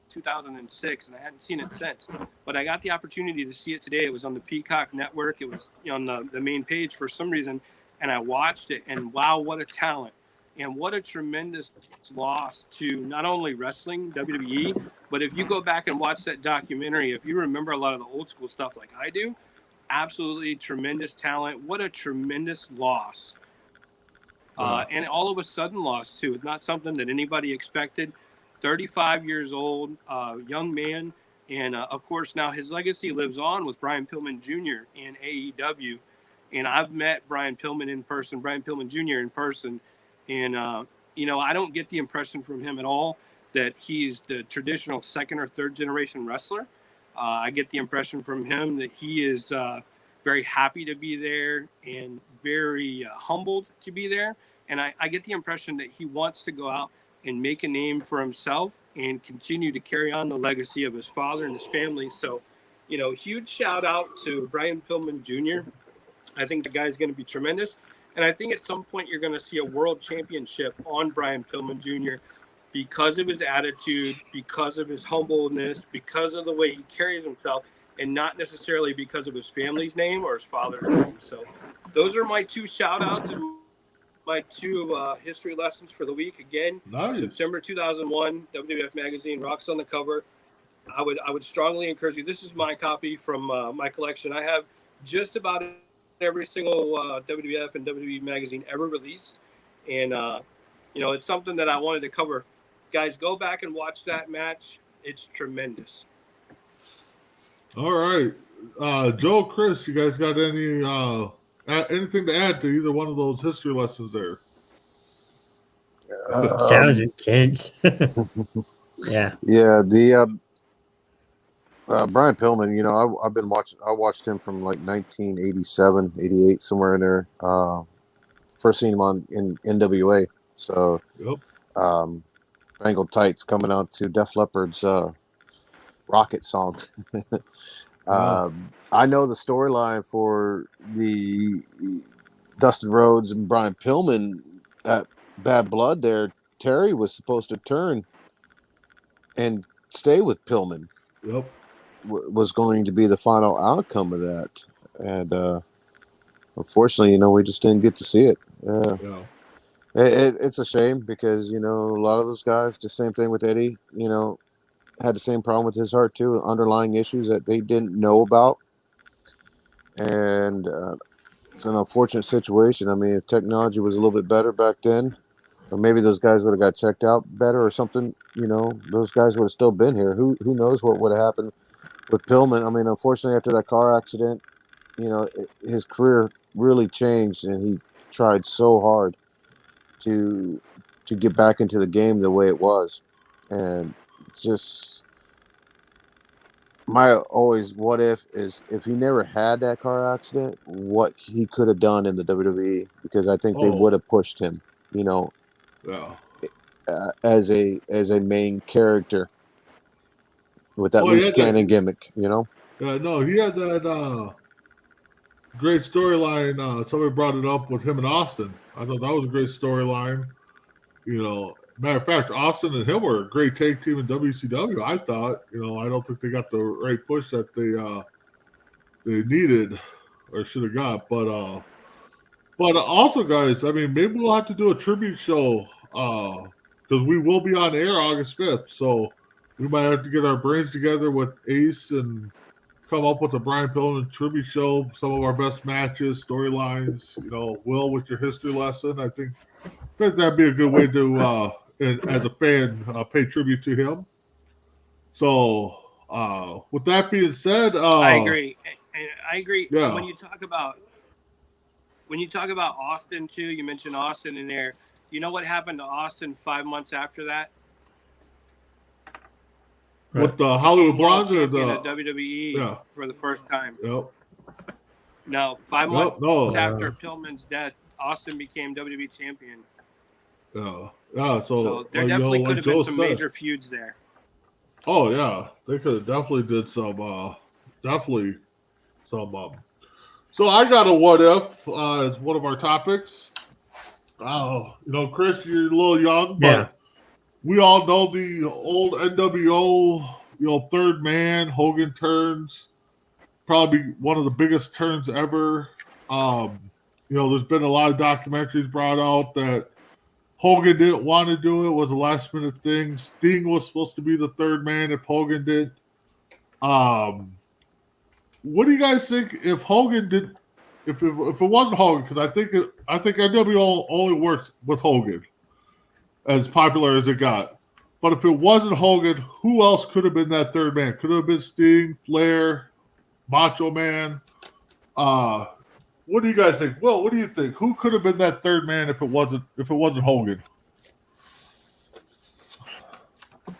Speaker 4: 2006, and I hadn't seen it since. But I got the opportunity to see it today. It was on the Peacock Network. It was on the main page for some reason, and I watched it, and wow, what a talent. And what a tremendous loss to not only wrestling, WWE, but if you go back and watch that documentary, if you remember a lot of the old school stuff like I do, absolutely tremendous talent. What a tremendous loss. And all of a sudden lost, too. It's not something that anybody expected. 35 years old, young man. And, of course, now his legacy lives on with Brian Pillman Jr. in AEW. And I've met Brian Pillman Jr. in person. And, you know, I don't get the impression from him at all that he's the traditional second or third generation wrestler. I get the impression from him that he is very happy to be there and very humbled to be there. And I get the impression that he wants to go out and make a name for himself and continue to carry on the legacy of his father and his family. So, you know, huge shout out to Brian Pillman Jr. I think the guy's going to be tremendous. And I think at some point you're going to see a world championship on Brian Pillman Jr. because of his attitude, because of his humbleness, because of the way he carries himself, and not necessarily because of his family's name or his father's name. So those are my two shout outs and my two history lessons for the week. Again,
Speaker 2: Nice.
Speaker 4: September 2001, WWF Magazine, Rocks on the Cover. I would strongly encourage you. This is my copy from my collection. I have just about every single WWF and WWE magazine ever released. And, you know, it's something that I wanted to cover. Guys, go back and watch that match. It's tremendous.
Speaker 2: All right. Joe, Chris, you guys got any anything to add to either one of those history lessons there?
Speaker 3: Sounds intense. Yeah.
Speaker 5: Yeah, the Brian Pillman, you know, I watched him from like 1987, 88, somewhere in there. First seen him in NWA. So,
Speaker 2: Yep.
Speaker 5: Spangled Tights coming out to Def Leppard's Rocket song. I know the storyline for the Dustin Rhodes and Brian Pillman at Bad Blood there. Terry was supposed to turn and stay with Pillman.
Speaker 2: Yep.
Speaker 5: Was going to be the final outcome of that. And unfortunately, you know, we just didn't get to see it.
Speaker 2: Yeah.
Speaker 5: It's a shame because, you know, a lot of those guys, the same thing with Eddie, you know, had the same problem with his heart too, underlying issues that they didn't know about. And it's an unfortunate situation. I mean, if technology was a little bit better back then, or maybe those guys would have got checked out better or something, you know, those guys would have still been here. Who knows what would have happened with Pillman. I mean, unfortunately, after that car accident, you know, his career really changed, and he tried so hard to get back into the game the way it was. And just my always what if is if he never had that car accident, what he could have done in the WWE, because I think they would have pushed him, you know, as a main character with that loose cannon gimmick, you know.
Speaker 2: Yeah, no, he had that great storyline. Somebody brought it up with him and Austin. I thought that was a great storyline. You know, matter of fact, Austin and him were a great tag team in WCW. I thought, you know, I don't think they got the right push that they needed or should have got. But also, guys, I mean, maybe we'll have to do a tribute show because we will be on air August 5th. So we might have to get our brains together with Ace and come up with a Brian Pillman tribute show, some of our best matches, storylines. You know, Will, with your history lesson, I think that'd be a good way to, as a fan, pay tribute to him. So, with that being said,
Speaker 4: I agree. And I agree.
Speaker 2: Yeah.
Speaker 4: When you talk about Austin too, you mentioned Austin in there. You know what happened to Austin 5 months after that?
Speaker 2: With the Hollywood Blondes or the
Speaker 4: WWE for the first time.
Speaker 2: Yep.
Speaker 4: No, 5 months after Pillman's death, Austin became WWE champion.
Speaker 2: Yeah.
Speaker 4: So there
Speaker 2: like,
Speaker 4: definitely could
Speaker 2: like
Speaker 4: have been
Speaker 2: Joe
Speaker 4: some
Speaker 2: said.
Speaker 4: major feuds there.
Speaker 2: Oh yeah, they could have definitely did some. Definitely some. So I got a what if as one of our topics. Chris, you're a little young,
Speaker 3: Yeah.
Speaker 2: but we all know the old NWO, third man, Hogan turns, probably one of the biggest turns ever. There's been a lot of documentaries brought out that Hogan didn't want to do it, was a last minute thing. Sting was supposed to be the third man if Hogan did. Um, what do you guys think if Hogan did? If it wasn't Hogan, because I think NWO only works with Hogan, as popular as it got. But if it wasn't Hogan, who else could have been that third man? Could have been Sting, Flair, Macho Man. What do you guys think? Well, what do you think? Who could have been that third man if it wasn't Hogan?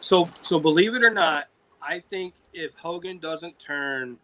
Speaker 4: So believe it or not, I think if Hogan doesn't turn,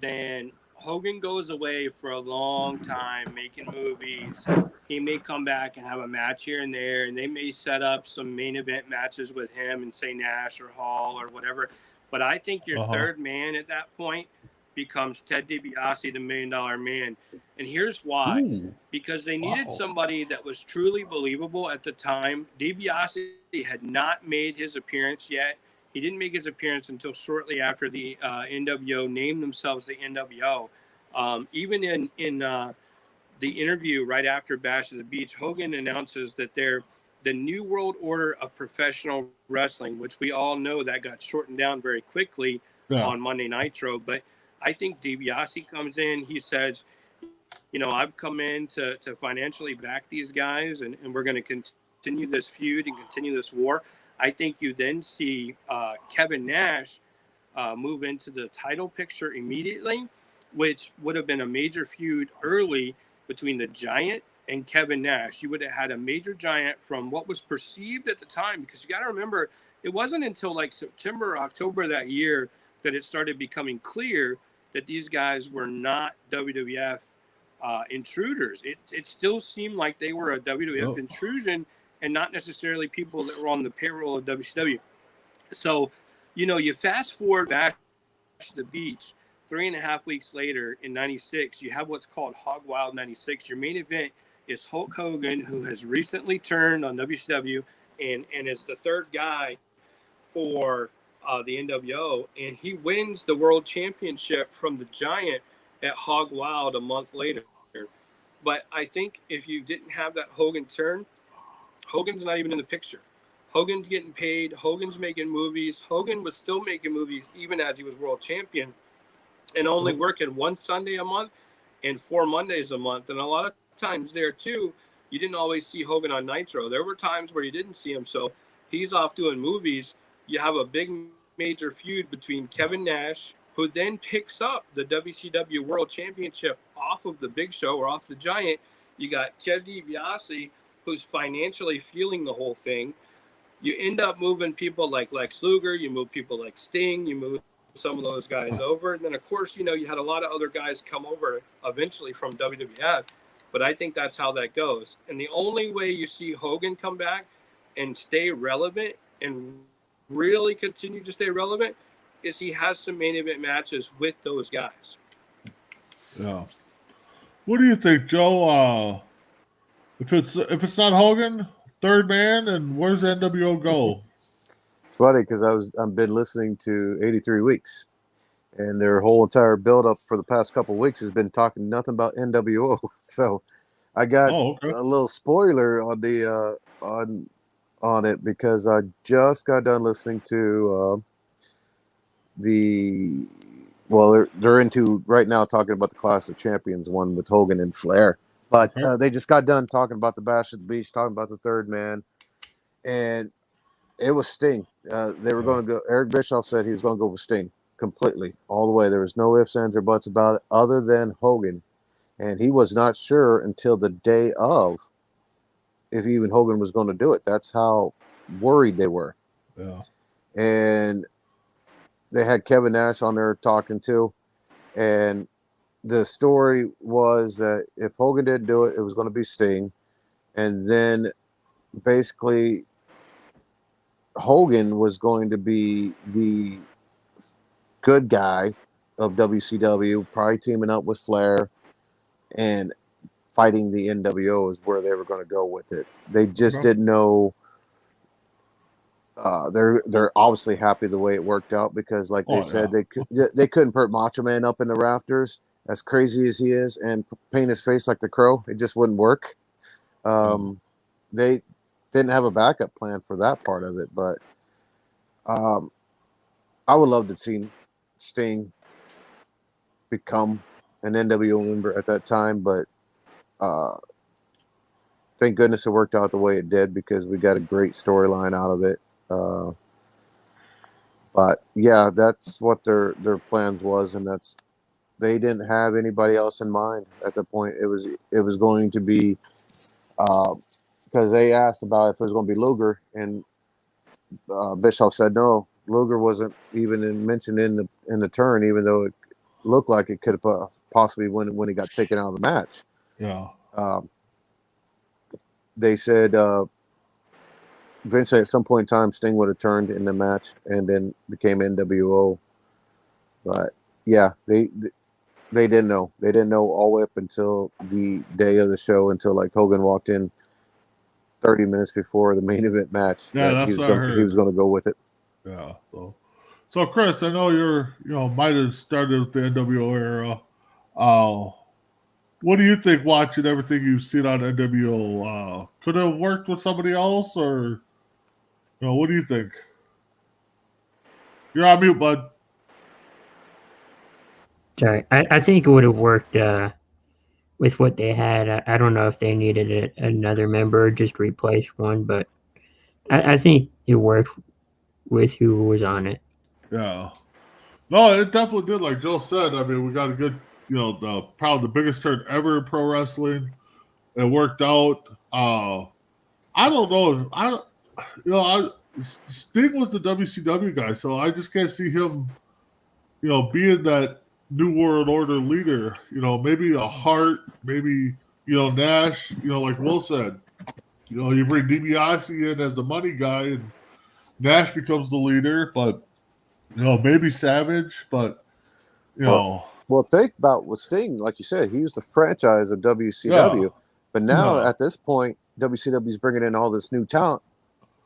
Speaker 4: then Hogan goes away for a long time making movies. He may come back and have a match here and there, and they may set up some main event matches with him and say Nash or Hall or whatever. But I think your third man at that point becomes Ted DiBiase, the $1 Million Man. And here's why.
Speaker 2: Ooh,
Speaker 4: because they needed somebody that was truly believable at the time. DiBiase had not made his appearance yet. He didn't make his appearance until shortly after the NWO named themselves the NWO. Even in the interview right after Bash at the Beach, Hogan announces that they're the New World Order of Professional Wrestling, which we all know that got shortened down very quickly on Monday Nitro. But I think DiBiase comes in. He says, I've come in to financially back these guys, and we're going to continue this feud and continue this war. I think you then see Kevin Nash move into the title picture immediately, which would have been a major feud early between the Giant and Kevin Nash. You would have had a major Giant from what was perceived at the time, because you got to remember, it wasn't until like September or October that year that it started becoming clear that these guys were not WWF intruders. It still seemed like they were a WWF intrusion and not necessarily people that were on the payroll of WCW. So, you fast forward back to the Beach 3.5 weeks later in 96, you have what's called Hog Wild 96. Your main event is Hulk Hogan, who has recently turned on WCW and is the third guy for the NWO. And he wins the world championship from the Giant at Hog Wild a month later. But I think if you didn't have that Hogan turn, Hogan's not even in the picture. Hogan's getting paid. Hogan's making movies. Hogan was still making movies even as he was world champion, and only working one Sunday a month and 4 Mondays a month. And a lot of times there too, you didn't always see Hogan on Nitro. There were times where you didn't see him. So he's off doing movies. You have a big major feud between Kevin Nash, who then picks up the WCW World Championship off of the Big Show or off the Giant. You got Ted DiBiase, who's financially fueling the whole thing. You end up moving people like Lex Luger. You move people like Sting. You move some of those guys over. And then, of course, you had a lot of other guys come over eventually from WWF. But I think that's how that goes. And the only way you see Hogan come back and stay relevant and really continue to stay relevant is he has some main event matches with those guys.
Speaker 2: Yeah. What do you think, Joe? If it's not Hogan, third man, and where's the NWO go?
Speaker 5: It's funny because I've been listening to 83 Weeks, and their whole entire build up for the past couple of weeks has been talking nothing about NWO. So I got a little spoiler on the on it because I just got done listening to they're into right now talking about the Clash of Champions one with Hogan and Flair. But they just got done talking about the Bash at the Beach, talking about the third man, and it was Sting. They were going to go. Eric Bischoff said he was going to go with Sting completely, all the way. There was no ifs, ands, or buts about it, other than Hogan, and he was not sure until the day of if even Hogan was going to do it. That's how worried they were.
Speaker 2: Yeah,
Speaker 5: and they had Kevin Nash on there talking too, and the story was that if Hogan didn't do it, it was going to be Sting, and then basically Hogan was going to be the good guy of WCW, probably teaming up with Flair and fighting the NWO is where they were going to go with it. They just didn't know. They're obviously happy the way it worked out because, like they said, they couldn't put Macho Man up in the rafters, as crazy as he is, and paint his face like the Crow. It just wouldn't work. They didn't have a backup plan for that part of it, but I would love to see Sting become an NWO member at that time, but thank goodness it worked out the way it did because we got a great storyline out of it. But yeah, that's what their plans was, and they didn't have anybody else in mind at the point. It was going to be because they asked about if it was going to be Luger, and Bischoff said no. Luger wasn't even mentioned in the turn, even though it looked like it could have possibly when he got taken out of the match.
Speaker 2: Yeah.
Speaker 5: They said eventually at some point in time Sting would have turned in the match and then became NWO. But yeah, they didn't know. They didn't know all the way up until the day of the show, until like Hogan walked in 30 minutes before the main event match.
Speaker 2: Yeah,
Speaker 5: that
Speaker 2: that's what I heard.
Speaker 5: He was going to go with it.
Speaker 2: Yeah. So Chris, I know might have started with the NWO era. What do you think watching everything you've seen on NWO? Could it have worked with somebody else, or what do you think? You're on mute, bud.
Speaker 3: Sorry, I think it would have worked with what they had. I don't know if they needed another member or just replace one, but I think it worked with who was on it.
Speaker 2: Yeah. No, it definitely did. Like Joe said, I mean, we got a good, probably the biggest turn ever in pro wrestling. It worked out. I don't know. Sting was the WCW guy, so I just can't see him, being that New World Order leader. Maybe a Hart, maybe, Nash, like Will said. You bring DiBiase in as the money guy, and Nash becomes the leader, but, maybe Savage, but,
Speaker 5: Well, think about with Sting, like you said, he was the franchise of WCW.
Speaker 2: Yeah.
Speaker 5: But now at this point, WCW is bringing in all this new talent,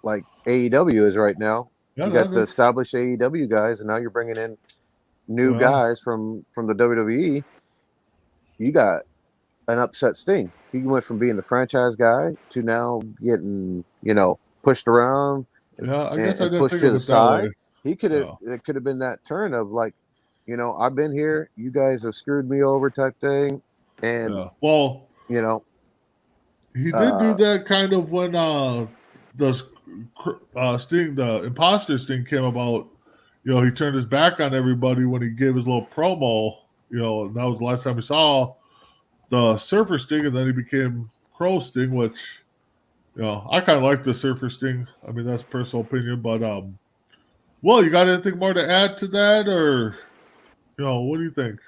Speaker 5: like AEW is right now. You got the established AEW guys, and now you're bringing in new guys from the WWE. You got an upset Sting. He went from being the franchise guy to now getting, pushed around and pushed to the side. He could have. It could have been that turn of like, I've been here. You guys have screwed me over, type thing. And
Speaker 2: he did do that kind of when the Sting, the imposter Sting, came about. He turned his back on everybody when he gave his little promo. And that was the last time we saw the Surfer Sting, and then he became Crow Sting, which, I kind of like the Surfer Sting. I mean, that's personal opinion, but well, you got anything more to add to that, or what do you think?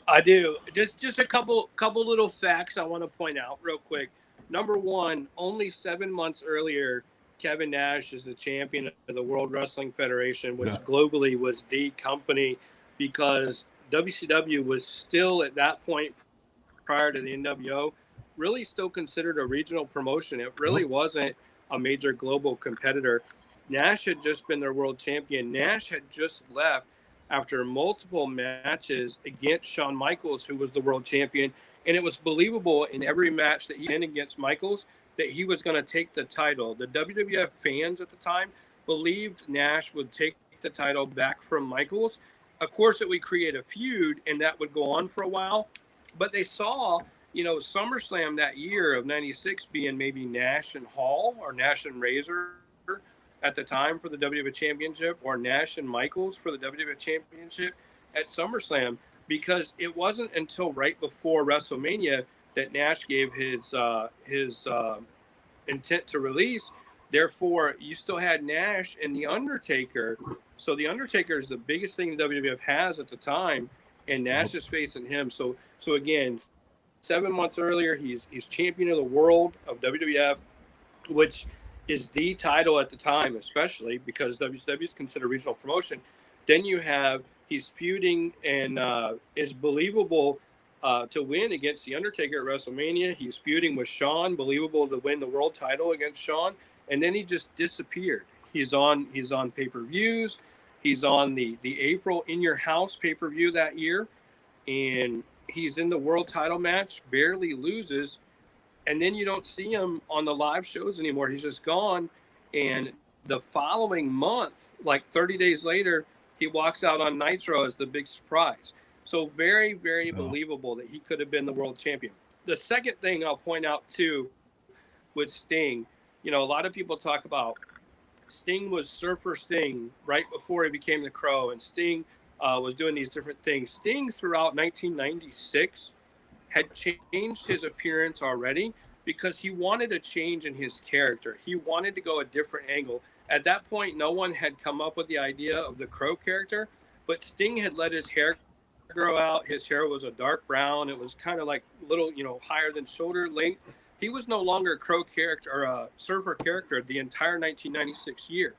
Speaker 4: I do. Just a couple little facts I want to point out real quick. Number one, only 7 months earlier, Kevin Nash is the champion of the World Wrestling Federation, which globally was the company, because WCW was still at that point, prior to the NWO, really still considered a regional promotion. It really wasn't a major global competitor. Nash had just been their world champion. Nash had just left after multiple matches against Shawn Michaels, who was the world champion. And it was believable in every match that he did against Michaels that he was going to take the title. The WWF fans at the time believed Nash would take the title back from Michaels. Of course, it would create a feud, and that would go on for a while. But they saw, SummerSlam that year of 96 being maybe Nash and Hall, or Nash and Razor at the time for the WWF Championship, or Nash and Michaels for the WWF Championship at SummerSlam, because it wasn't until right before WrestleMania that Nash gave his intent to release. Therefore, you still had Nash and The Undertaker. So The Undertaker is the biggest thing the WWF has at the time. and Nash is facing him. So again, 7 months earlier, he's champion of the world of WWF, which is the title at the time, especially because WCW is considered a regional promotion. Then you have he's feuding and is believable to win against The Undertaker at WrestleMania. He's feuding with Shawn, believable to win the world title against Shawn, and then he just disappeared. He's on pay-per-views. He's on the April In Your House pay-per-view that year, and he's in the world title match, barely loses, and then you don't see him on the live shows anymore. He's just gone. And the following month, like 30 days later, he walks out on Nitro as the big surprise. So very, very believable that he could have been the world champion. The second thing I'll point out too with Sting, a lot of people talk about Sting was Surfer Sting right before he became the Crow, and Sting was doing these different things. Sting throughout 1996 had changed his appearance already because he wanted a change in his character. He wanted to go a different angle. At that point, no one had come up with the idea of the Crow character, but Sting had let his hair grow out. His hair was a dark brown. It was kind of like little, higher than shoulder length. He was no longer a Crow character or a Surfer character the entire 1996 year.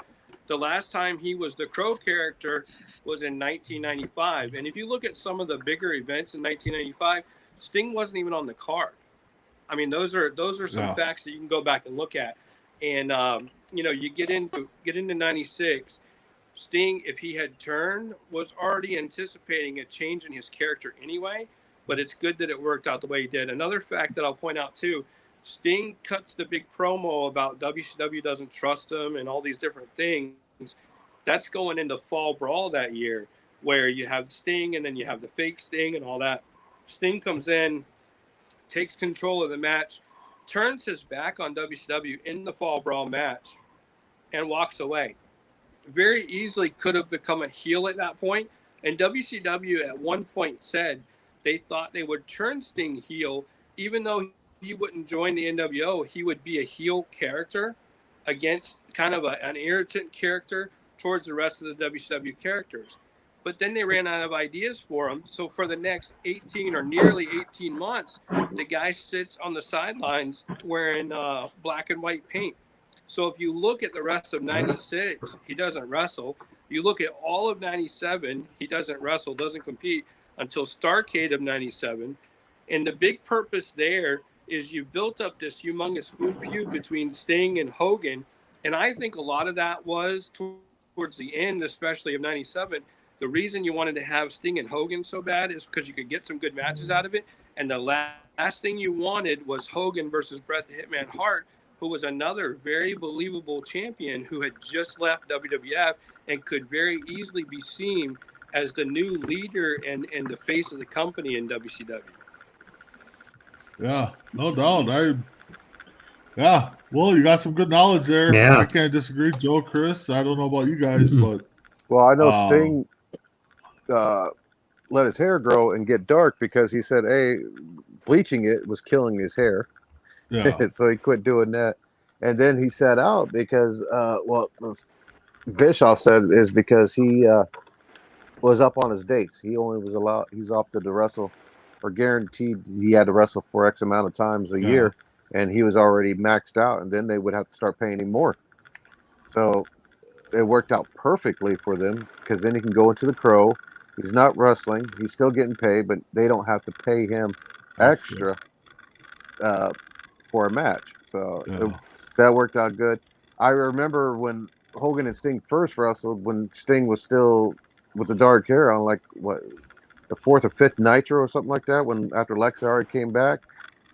Speaker 4: The last time he was the Crow character was in 1995. And if you look at some of the bigger events in 1995, Sting wasn't even on the card. I mean, those are some facts that you can go back and look at. And you get into 96, Sting, if he had turned, was already anticipating a change in his character anyway. But it's good that it worked out the way he did. Another fact that I'll point out too, Sting cuts the big promo about WCW doesn't trust him and all these different things. That's going into Fall Brawl that year, where you have Sting and then you have the fake Sting and all that. Sting comes in, takes control of the match, turns his back on WCW in the Fall Brawl match, and walks away. Very easily could have become a heel at that point. And WCW at one point said they thought they would turn Sting heel, even though he wouldn't join the NWO. He would be a heel character against kind of an irritant character towards the rest of the WCW characters. But then they ran out of ideas for him. So for the next 18 or nearly 18 months, the guy sits on the sidelines wearing black and white paint. So if you look at the rest of 96, he doesn't wrestle. You look at all of 97, he doesn't wrestle, doesn't compete until Starrcade of 97. And the big purpose there is you built up this humongous feud between Sting and Hogan. And I think a lot of that was towards the end, especially of 97. The reason you wanted to have Sting and Hogan so bad is because you could get some good matches out of it. And the last thing you wanted was Hogan versus Bret the Hitman Hart, who was another very believable champion who had just left WWF and could very easily be seen as the new leader and the face of the company in WCW.
Speaker 2: Yeah, no doubt. Well, you got some good knowledge there.
Speaker 3: Yeah.
Speaker 2: I can't disagree, Joe, Chris. I don't know about you guys, but
Speaker 5: Well, I know Sting let his hair grow and get dark because he said, hey, bleaching it was killing his hair.
Speaker 2: yeah,
Speaker 5: So he quit doing that. And then he sat out because, Bischoff said is because he was up on his dates. He only was allowed, he's opted to wrestle or guaranteed he had to wrestle for X amount of times a year. And he was already maxed out. And then they would have to start paying him more. So it worked out perfectly for them because then he can go into the Crow. He's not wrestling. He's still getting paid, but they don't have to pay him extra for a match. So that worked out good. I remember when Hogan and Sting first wrestled, when Sting was still with the dark hair on, like, what, the 4th or 5th Nitro or something like that, when after Lex already came back.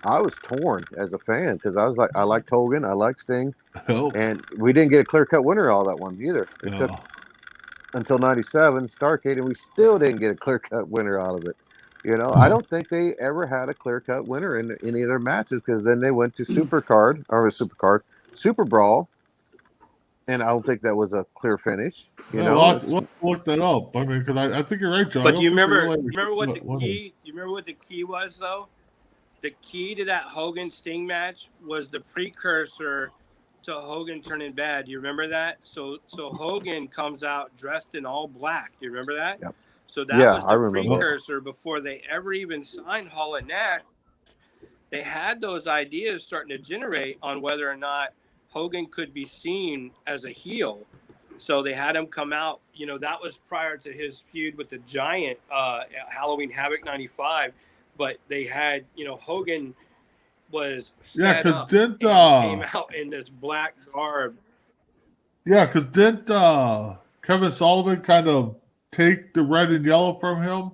Speaker 5: I was torn as a fan because I was like, I liked Hogan, I liked Sting, and we didn't get a clear-cut winner all that one either. It took until 97, Starrcade, and we still didn't get a clear-cut winner out of it. I don't think they ever had a clear-cut winner in any of their matches because then they went to Super Brawl, and I don't think that was a clear finish.
Speaker 2: Let's look that up. I mean, because I think you're right, Joe.
Speaker 4: But you remember what the key was, though? The key to that Hogan Sting match was the precursor to Hogan turning bad. Do you remember that? So Hogan comes out dressed in all black. Do you remember that?
Speaker 5: Yep.
Speaker 4: So that
Speaker 5: Yeah,
Speaker 4: was
Speaker 5: I
Speaker 4: the
Speaker 5: remember.
Speaker 4: precursor before they ever even signed Hall and Nash. They had those ideas starting to generate on whether or not Hogan could be seen as a heel. So they had him come out. That was prior to his feud with the Giant at Halloween Havoc '95. But they had, Hogan was
Speaker 2: Yeah,
Speaker 4: fed
Speaker 2: because
Speaker 4: up
Speaker 2: didn't
Speaker 4: and came out in this black garb.
Speaker 2: Kevin Sullivan kind of take the red and yellow from him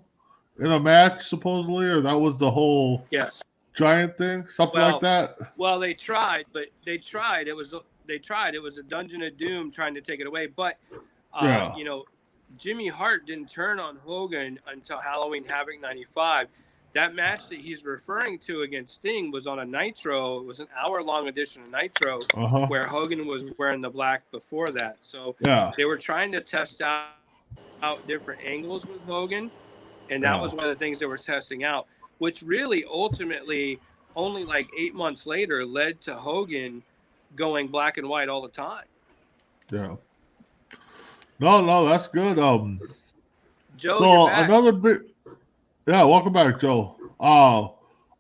Speaker 2: in a match supposedly, or that was the whole
Speaker 4: Yes.
Speaker 2: Giant thing, something like that?
Speaker 4: Well, they tried, but they tried. It was a Dungeon of Doom trying to take it away. But
Speaker 2: Yeah.
Speaker 4: Jimmy Hart didn't turn on Hogan until Halloween Havoc '95. That match that he's referring to against Sting was on a Nitro. It was an hour-long edition of Nitro
Speaker 2: Uh-huh.
Speaker 4: where Hogan was wearing the black before that. So
Speaker 2: Yeah.
Speaker 4: they were trying to test out different angles with Hogan, and that was one of the things they were testing out, which really ultimately only like 8 months later led to Hogan going black and white all the time.
Speaker 2: Yeah. No, that's good.
Speaker 4: Joe,
Speaker 2: So
Speaker 4: you're back.
Speaker 2: another big, yeah, welcome back, Joe.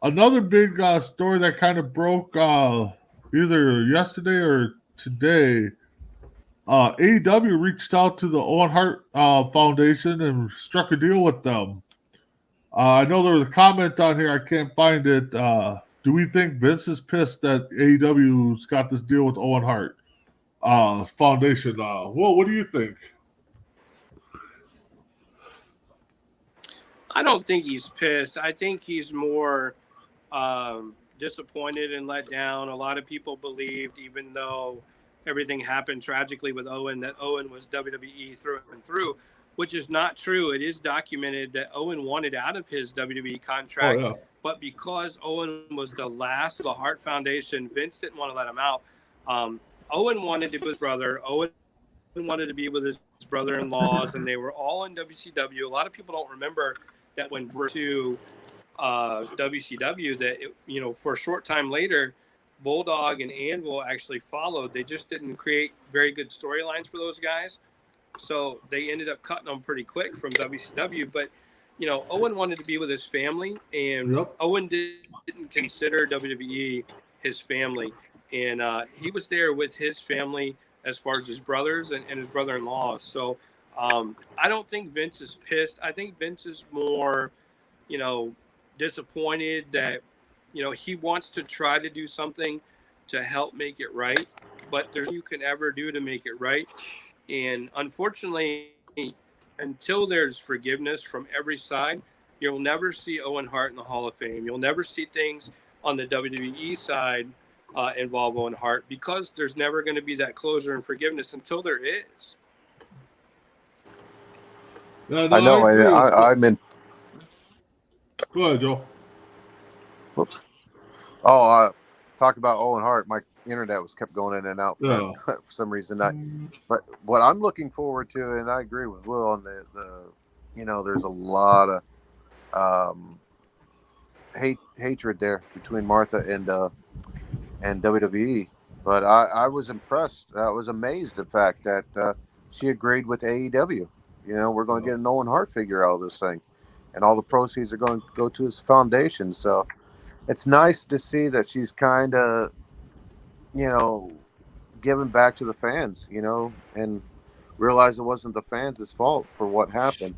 Speaker 2: Another big story that kind of broke either yesterday or today. AEW reached out to the Owen Hart Foundation and struck a deal with them. I know there was a comment on here. I can't find it. Do we think Vince is pissed that AEW's got this deal with Owen Hart Foundation? Well, what do you think?
Speaker 4: I don't think he's pissed. I think he's more disappointed and let down. A lot of people believed, even though everything happened tragically with Owen, that Owen was WWE through and through, which is not true. It is documented that Owen wanted out of his WWE contract, but because Owen was the last of the Hart Foundation, Vince didn't want to let him out. Owen wanted to be with his brother. Owen wanted to be with his brother-in-laws, and they were all in WCW. A lot of people don't remember that when we're to WCW, that for a short time later, Bulldog and Anvil actually followed. They just didn't create very good storylines for those guys, so they ended up cutting them pretty quick from WCW. But Owen wanted to be with his family, and Owen didn't consider WWE his family, and he was there with his family as far as his brothers and his brother-in-law. So I don't think Vince is pissed. I think Vince is more, disappointed that, he wants to try to do something to help make it right, but there's nothing you can ever do to make it right. And unfortunately, until there's forgiveness from every side, you'll never see Owen Hart in the Hall of Fame. You'll never see things on the WWE side involve Owen Hart, because there's never going to be that closure and forgiveness until there is.
Speaker 2: Yeah,
Speaker 5: I know. I'm in.
Speaker 2: Go ahead, Joe.
Speaker 5: Whoops. Talk about Owen Hart. My internet was kept going in and out for some reason. But what I'm looking forward to, and I agree with Will on there's a lot of hatred there between Martha and WWE. But I was impressed. I was amazed, in fact, that she agreed with AEW. We're going to get an Owen Hart figure out of this thing, and all the proceeds are going to go to his foundation. So it's nice to see that she's kind of, giving back to the fans, and realize it wasn't the fans' fault for what happened.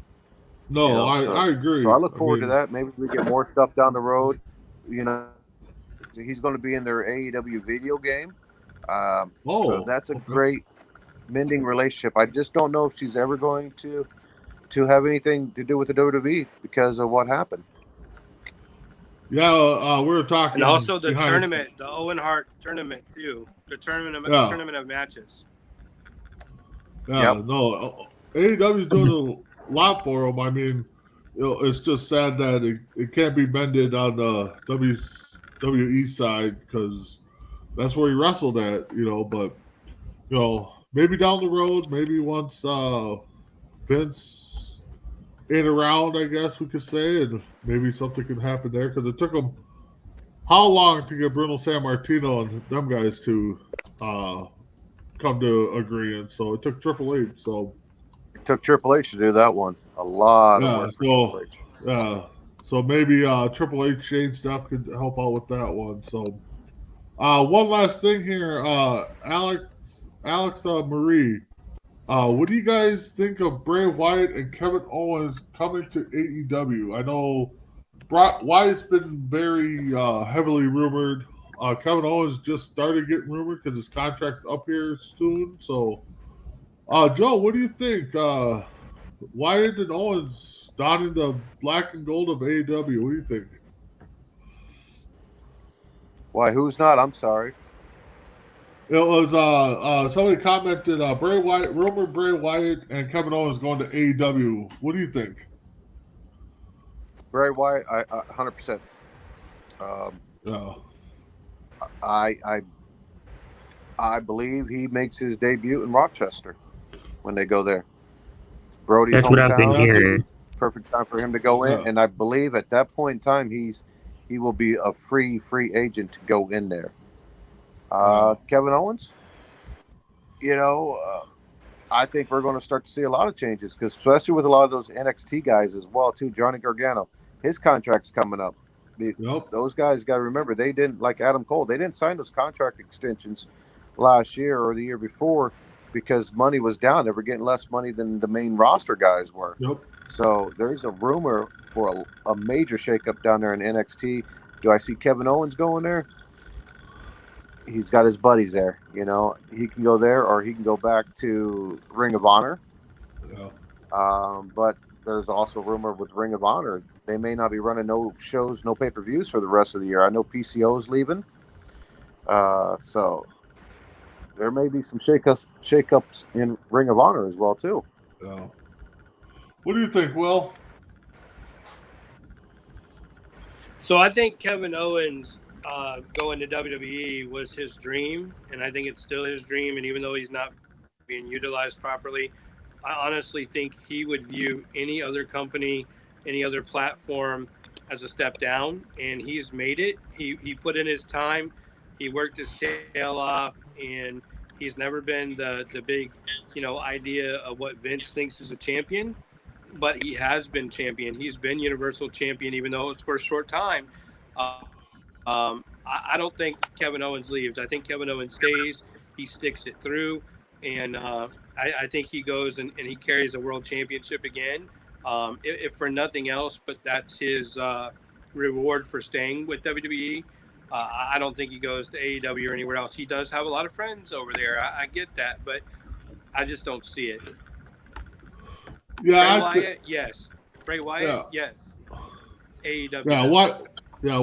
Speaker 2: No, I agree.
Speaker 5: So I look forward to that. Maybe we get more stuff down the road. He's going to be in their AEW video game. So that's a great mending relationship. I just don't know if she's ever going to have anything to do with the WWE because of what happened.
Speaker 2: Yeah, we were talking.
Speaker 4: And also the tournament, the Owen Hart tournament too. The tournament of matches.
Speaker 2: Yeah, no, AEW's doing a lot for him. I mean, it's just sad that it can't be mended on the WWE side because that's where he wrestled at, but maybe down the road, maybe once Vince ain't around, I guess we could say, and maybe something can happen there because it took him how long to get Bruno Sammartino and them guys to come to agreement. So it took Triple H. So
Speaker 5: it took Triple H to do that one. A lot of
Speaker 2: Yeah,
Speaker 5: work for Triple H.
Speaker 2: so maybe Triple H Shane stuff could help out with that one. So, one last thing here, Alex Marie. What do you guys think of Bray Wyatt and Kevin Owens coming to AEW? I know Wyatt's been very heavily rumored. Kevin Owens just started getting rumored because his contract's up here soon. So, Joe, what do you think? Wyatt and Owens donning the black and gold of AEW. What do you think?
Speaker 5: Why? Who's not? I'm sorry.
Speaker 2: It was somebody commented Bray Wyatt and Kevin Owens going to AEW. What do you think?
Speaker 5: Bray Wyatt, I 100%.
Speaker 2: Yeah.
Speaker 5: I believe he makes his debut in Rochester when they go there. It's Brody's
Speaker 3: That's what I've been
Speaker 5: hometown.
Speaker 3: hearing.
Speaker 5: Perfect time for him to go in, and I believe at that point in time he will be a free agent to go in there. Kevin Owens, I think we're going to start to see a lot of changes, because especially with a lot of those NXT guys as well too. Johnny Gargano, his contract's coming up. Those guys got to remember, they didn't, like Adam Cole, they didn't sign those contract extensions last year or the year before because money was down. They were getting less money than the main roster guys were. So there's a rumor for a major shakeup down there in NXT. Do I see Kevin Owens going there? He's got his buddies there. He can go there, or he can go back to Ring of Honor. But there's also a rumor with Ring of Honor, they may not be running no shows, no pay-per-views for the rest of the year. I know PCO's leaving. So there may be some shakeups in Ring of Honor as well too.
Speaker 2: What do you think, Will?
Speaker 4: So I think Kevin Owens going to WWE was his dream, and I think it's still his dream. And even though he's not being utilized properly, I honestly think he would view any other company, any other platform as a step down, and he's made it. He put in his time, he worked his tail off, and he's never been the big, idea of what Vince thinks is a champion, but he has been champion. He's been Universal Champion, even though it's for a short time. I don't think Kevin Owens leaves. I think Kevin Owens stays. He sticks it through, and I think he goes and he carries a world championship again, if for nothing else, but that's his reward for staying with WWE. I don't think he goes to AEW or anywhere else. He does have a lot of friends over there. I get that, but I just don't see it.
Speaker 2: Yeah,
Speaker 4: Bray Wyatt, yes. Bray Wyatt, yes. AEW.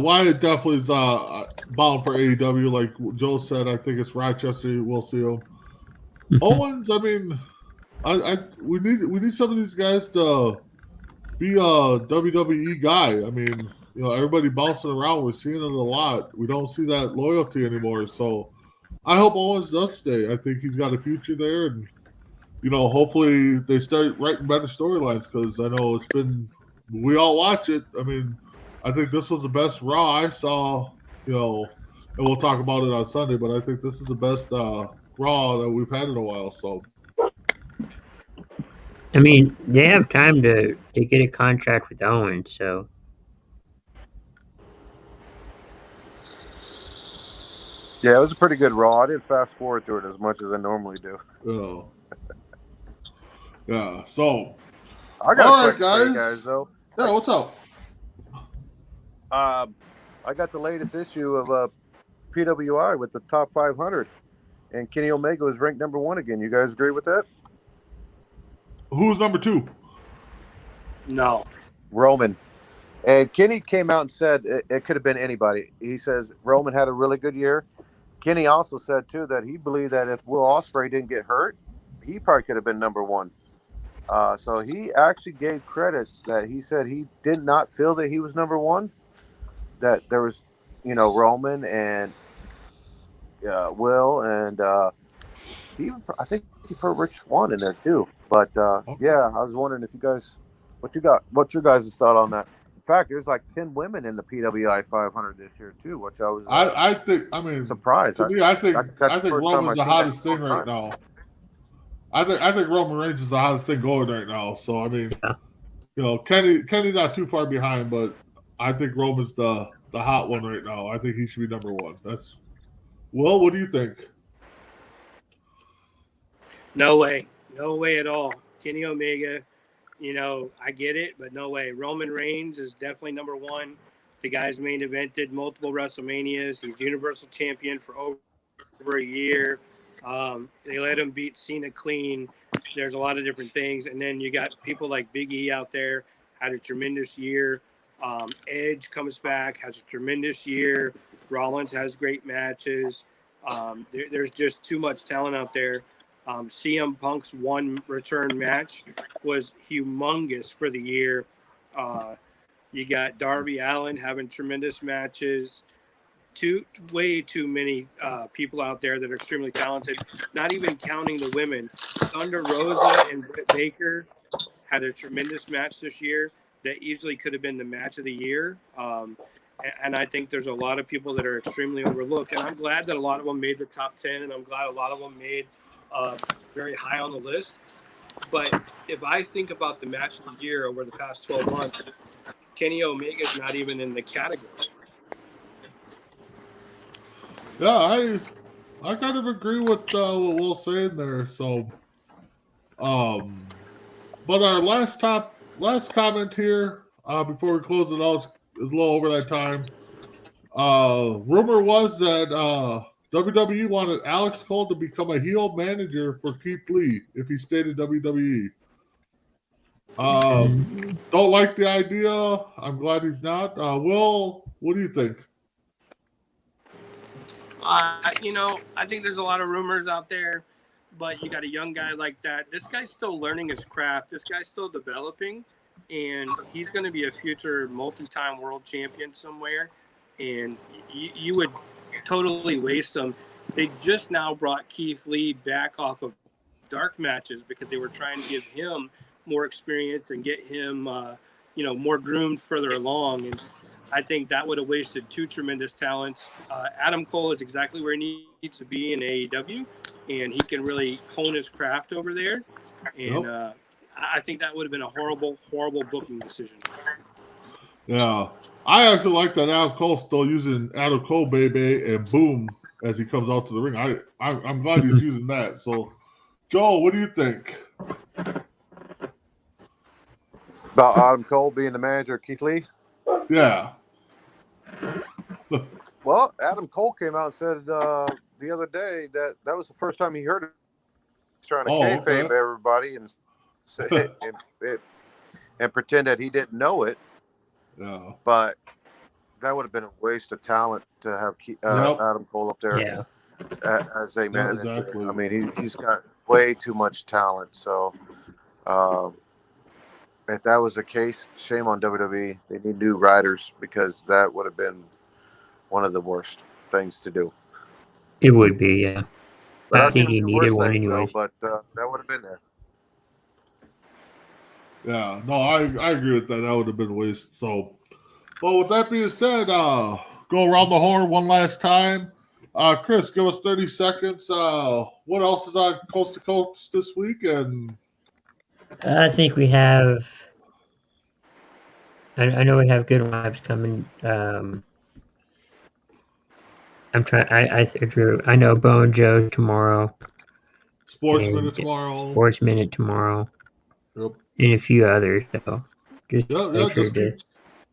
Speaker 2: Wyatt definitely is bound for AEW. Like Joe said, I think it's Rochester. We'll see him. Owens, I mean, we need some of these guys to be a WWE guy. I mean, everybody bouncing around. We're seeing it a lot. We don't see that loyalty anymore. So I hope Owens does stay. I think he's got a future there, and hopefully they start writing better storylines, because I know we all watch it. I mean, I think this was the best Raw I saw, and we'll talk about it on Sunday, but I think this is the best Raw that we've had in a while. So,
Speaker 3: I mean, they have time to get a contract with Owens, so.
Speaker 5: Yeah, it was a pretty good Raw. I didn't fast forward through it as much as I normally do.
Speaker 2: Yeah, so.
Speaker 5: I got a question for you guys, though.
Speaker 2: Yeah, what's up?
Speaker 5: I got the latest issue of PWI with the top 500, and Kenny Omega is ranked number 1 again. You guys agree with that?
Speaker 2: Who's number 2?
Speaker 4: No.
Speaker 5: Roman. And Kenny came out and said it could have been anybody. He says Roman had a really good year. Kenny also said, too, that he believed that if Will Ospreay didn't get hurt, he probably could have been number 1. So he actually gave credit that he said he did not feel that he was number 1, that there was, Roman and Will, and I think he put Rich Swann in there too. But yeah, I was wondering if you guys, what's your guys' thought on that? In fact, there's like 10 women in the PWI 500 this year too, which I was surprised.
Speaker 2: To me, I think Roman's the hottest thing right now. I think Roman Reigns is the hottest thing going right now. So I mean, Kenny's not too far behind, but I think Roman's the hot one right now. I think he should be number one. That's Will. What do you think?
Speaker 4: No way. No way at all. Kenny Omega, I get it, but no way. Roman Reigns is definitely number one. The guy's main evented multiple WrestleManias. He's Universal Champion for over a year. They let him beat Cena clean. There's a lot of different things. And then you got people like Big E out there, had a tremendous year. Edge comes back, has a tremendous year. Rollins has great matches. There's just too much talent out there. CM Punk's one return match was humongous for the year. You got Darby Allin having tremendous matches. Way too many people out there that are extremely talented. Not even counting the women. Thunder Rosa and Britt Baker had a tremendous match this year that easily could have been the match of the year. And I think there's a lot of people that are extremely overlooked. And I'm glad that a lot of them made the top 10, and I'm glad a lot of them made very high on the list. But if I think about the match of the year over the past 12 months, Kenny Omega's not even in the category.
Speaker 2: Yeah, I kind of agree with what Will's saying there. So, but our last comment here before we close it out is a little over that time. Rumor was that WWE wanted Alex Cole to become a heel manager for Keith Lee if he stayed in WWE. Don't like the idea. I'm glad he's not. Will, what do you think?
Speaker 4: I think there's a lot of rumors out there, but you got a young guy like that. This guy's still learning his craft. This guy's still developing, and he's going to be a future multi-time world champion somewhere. And you would totally waste him. They just now brought Keith Lee back off of dark matches because they were trying to give him more experience and get him, more groomed further along. And I think that would have wasted two tremendous talents. Adam Cole is exactly where he needs to be in AEW, and he can really hone his craft over there. And I think that would have been a horrible, horrible booking decision.
Speaker 2: Yeah, I actually like that Adam Cole still using Adam Cole baby and boom as he comes out to the ring. I'm glad he's using that. So, Joel, what do you think?
Speaker 5: About Adam Cole being the manager of Keith Lee?
Speaker 2: Yeah.
Speaker 5: Well, Adam Cole came out and said the other day that was the first time he heard it. He's trying to kayfabe everybody and say and pretend that he didn't know it.
Speaker 2: Yeah.
Speaker 5: But that would have been a waste of talent to have Adam Cole up there as a manager. Exactly. I mean, he's got way too much talent. So if that was the case, shame on WWE. They need new writers because that would have been one of the worst things to do.
Speaker 3: It would be, yeah.
Speaker 5: But I think he needed one anyway. But that would have been there.
Speaker 2: Yeah, no, I agree with that. That would have been a waste. So, well, with that being said, go around the horn one last time. Chris, give us 30 seconds. What else is on Coast to Coast this week? And
Speaker 3: I think we have. I know we have good vibes coming. I'm trying. I know Bo and Joe tomorrow.
Speaker 2: Sports Minute tomorrow.
Speaker 3: Sports Minute tomorrow.
Speaker 2: Yep.
Speaker 3: And a few others. So just
Speaker 2: keep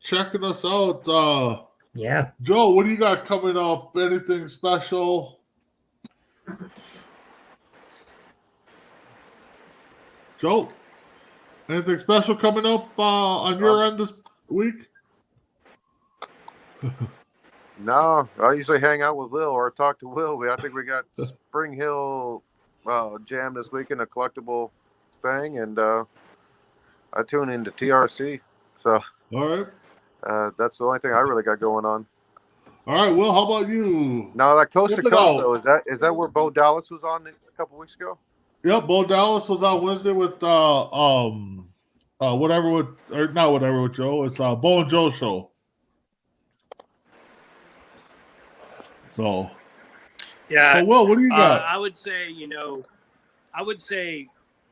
Speaker 2: checking us out.
Speaker 3: Yeah.
Speaker 2: Joe, what do you got coming up? Anything special? Joe, anything special coming up on your end this week?
Speaker 5: No, I usually hang out with Will or talk to Will. I think we got Spring Hill Jam this weekend, a collectible thing, and I tune into TRC. So,
Speaker 2: all right,
Speaker 5: that's the only thing I really got going on.
Speaker 2: All right, Will, how about you?
Speaker 5: Now that Coast to Coast, though, is that where Bo Dallas was on a couple weeks ago?
Speaker 2: Yep, Bo Dallas was on Wednesday with Joe. It's Bo and Joe show. So,
Speaker 4: yeah.
Speaker 2: Will, what do you got?
Speaker 4: I would say,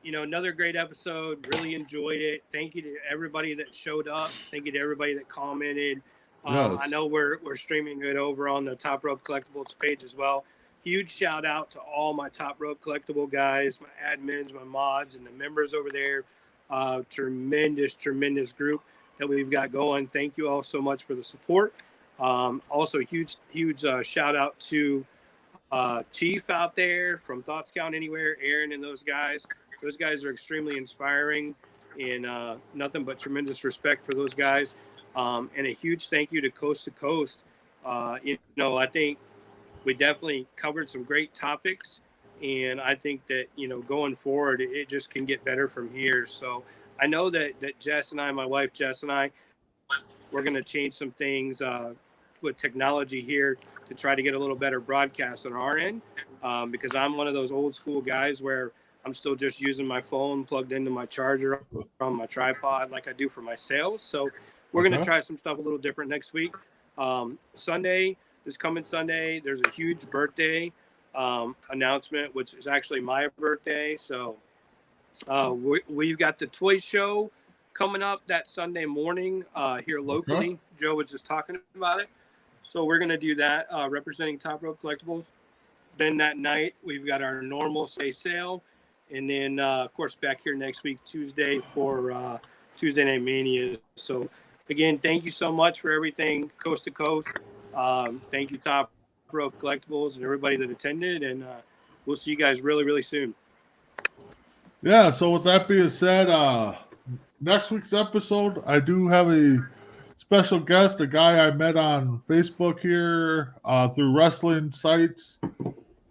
Speaker 4: another great episode. Really enjoyed it. Thank you to everybody that showed up. Thank you to everybody that commented.
Speaker 2: Yes.
Speaker 4: I know we're streaming it over on the Top Rope Collectibles page as well. Huge shout out to all my Top Rope Collectible guys, my admins, my mods, and the members over there. Tremendous group that we've got going. Thank you all so much for the support. Also, huge shout out to Chief out there from Thoughts Count Anywhere, Aaron and those guys. Those guys are extremely inspiring, and nothing but tremendous respect for those guys. And a huge thank you to Coast to Coast. I think we definitely covered some great topics, and I think that, going forward, it just can get better from here. So I know that Jess and I, my wife Jess and I, we're going to change some things with technology here to try to get a little better broadcast on our end, because I'm one of those old school guys where I'm still just using my phone plugged into my charger on my tripod like I do for my sales. So we're going to try some stuff a little different next week. This coming Sunday, there's a huge birthday announcement, which is actually my birthday. So we've got the toy show coming up that Sunday morning here locally. Joe was just talking about it. So we're going to do that, representing Top Rope Collectibles. Then that night, we've got our normal sale. And then, of course, back here next week, Tuesday, for Tuesday Night Mania. So, again, thank you so much for everything, Coast to Coast. Thank you, Top Rope Collectibles, and everybody that attended. And we'll see you guys really, really soon.
Speaker 2: Yeah, so with that being said, next week's episode, I do have a special guest, a guy I met on Facebook here through wrestling sites.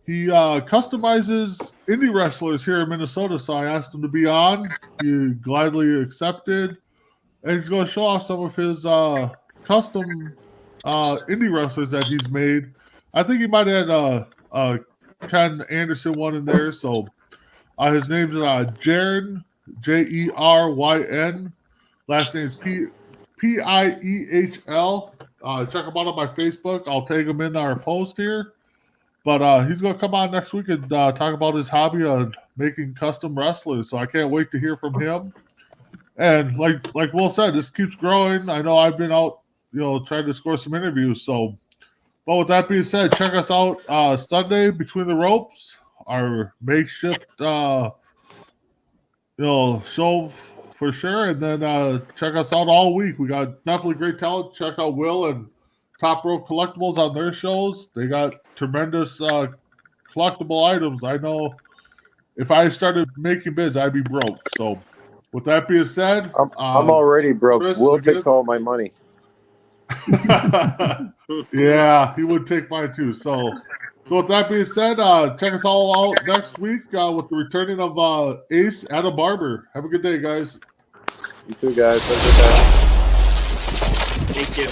Speaker 2: He customizes indie wrestlers here in Minnesota, so I asked him to be on. He gladly accepted, and he's going to show off some of his custom indie wrestlers that he's made. I think he might have had a Ken Anderson one in there. So his name's Jeryn, Jeryn. Last name's Piehl. Check him out on my Facebook. I'll tag him in our post here. But he's going to come on next week and talk about his hobby of making custom wrestlers. So I can't wait to hear from him. And like Will said, this keeps growing. I know I've been out, trying to score some interviews. So, but with that being said, check us out Sunday Between the Ropes, our makeshift, show for sure. And then check us out all week. We got definitely great talent. Check out Will and Top Rope Collectibles on their shows. They got tremendous collectible items. I know if I started making bids, I'd be broke. So with that being said,
Speaker 5: I'm already broke.
Speaker 2: Chris,
Speaker 5: Will takes all my money.
Speaker 2: Yeah, he would take mine too. So with that being said, check us all out next week with the returning of Ace Adam Barber. Have a good day, guys.
Speaker 5: You too, guys. Have a good day.
Speaker 4: Thank you.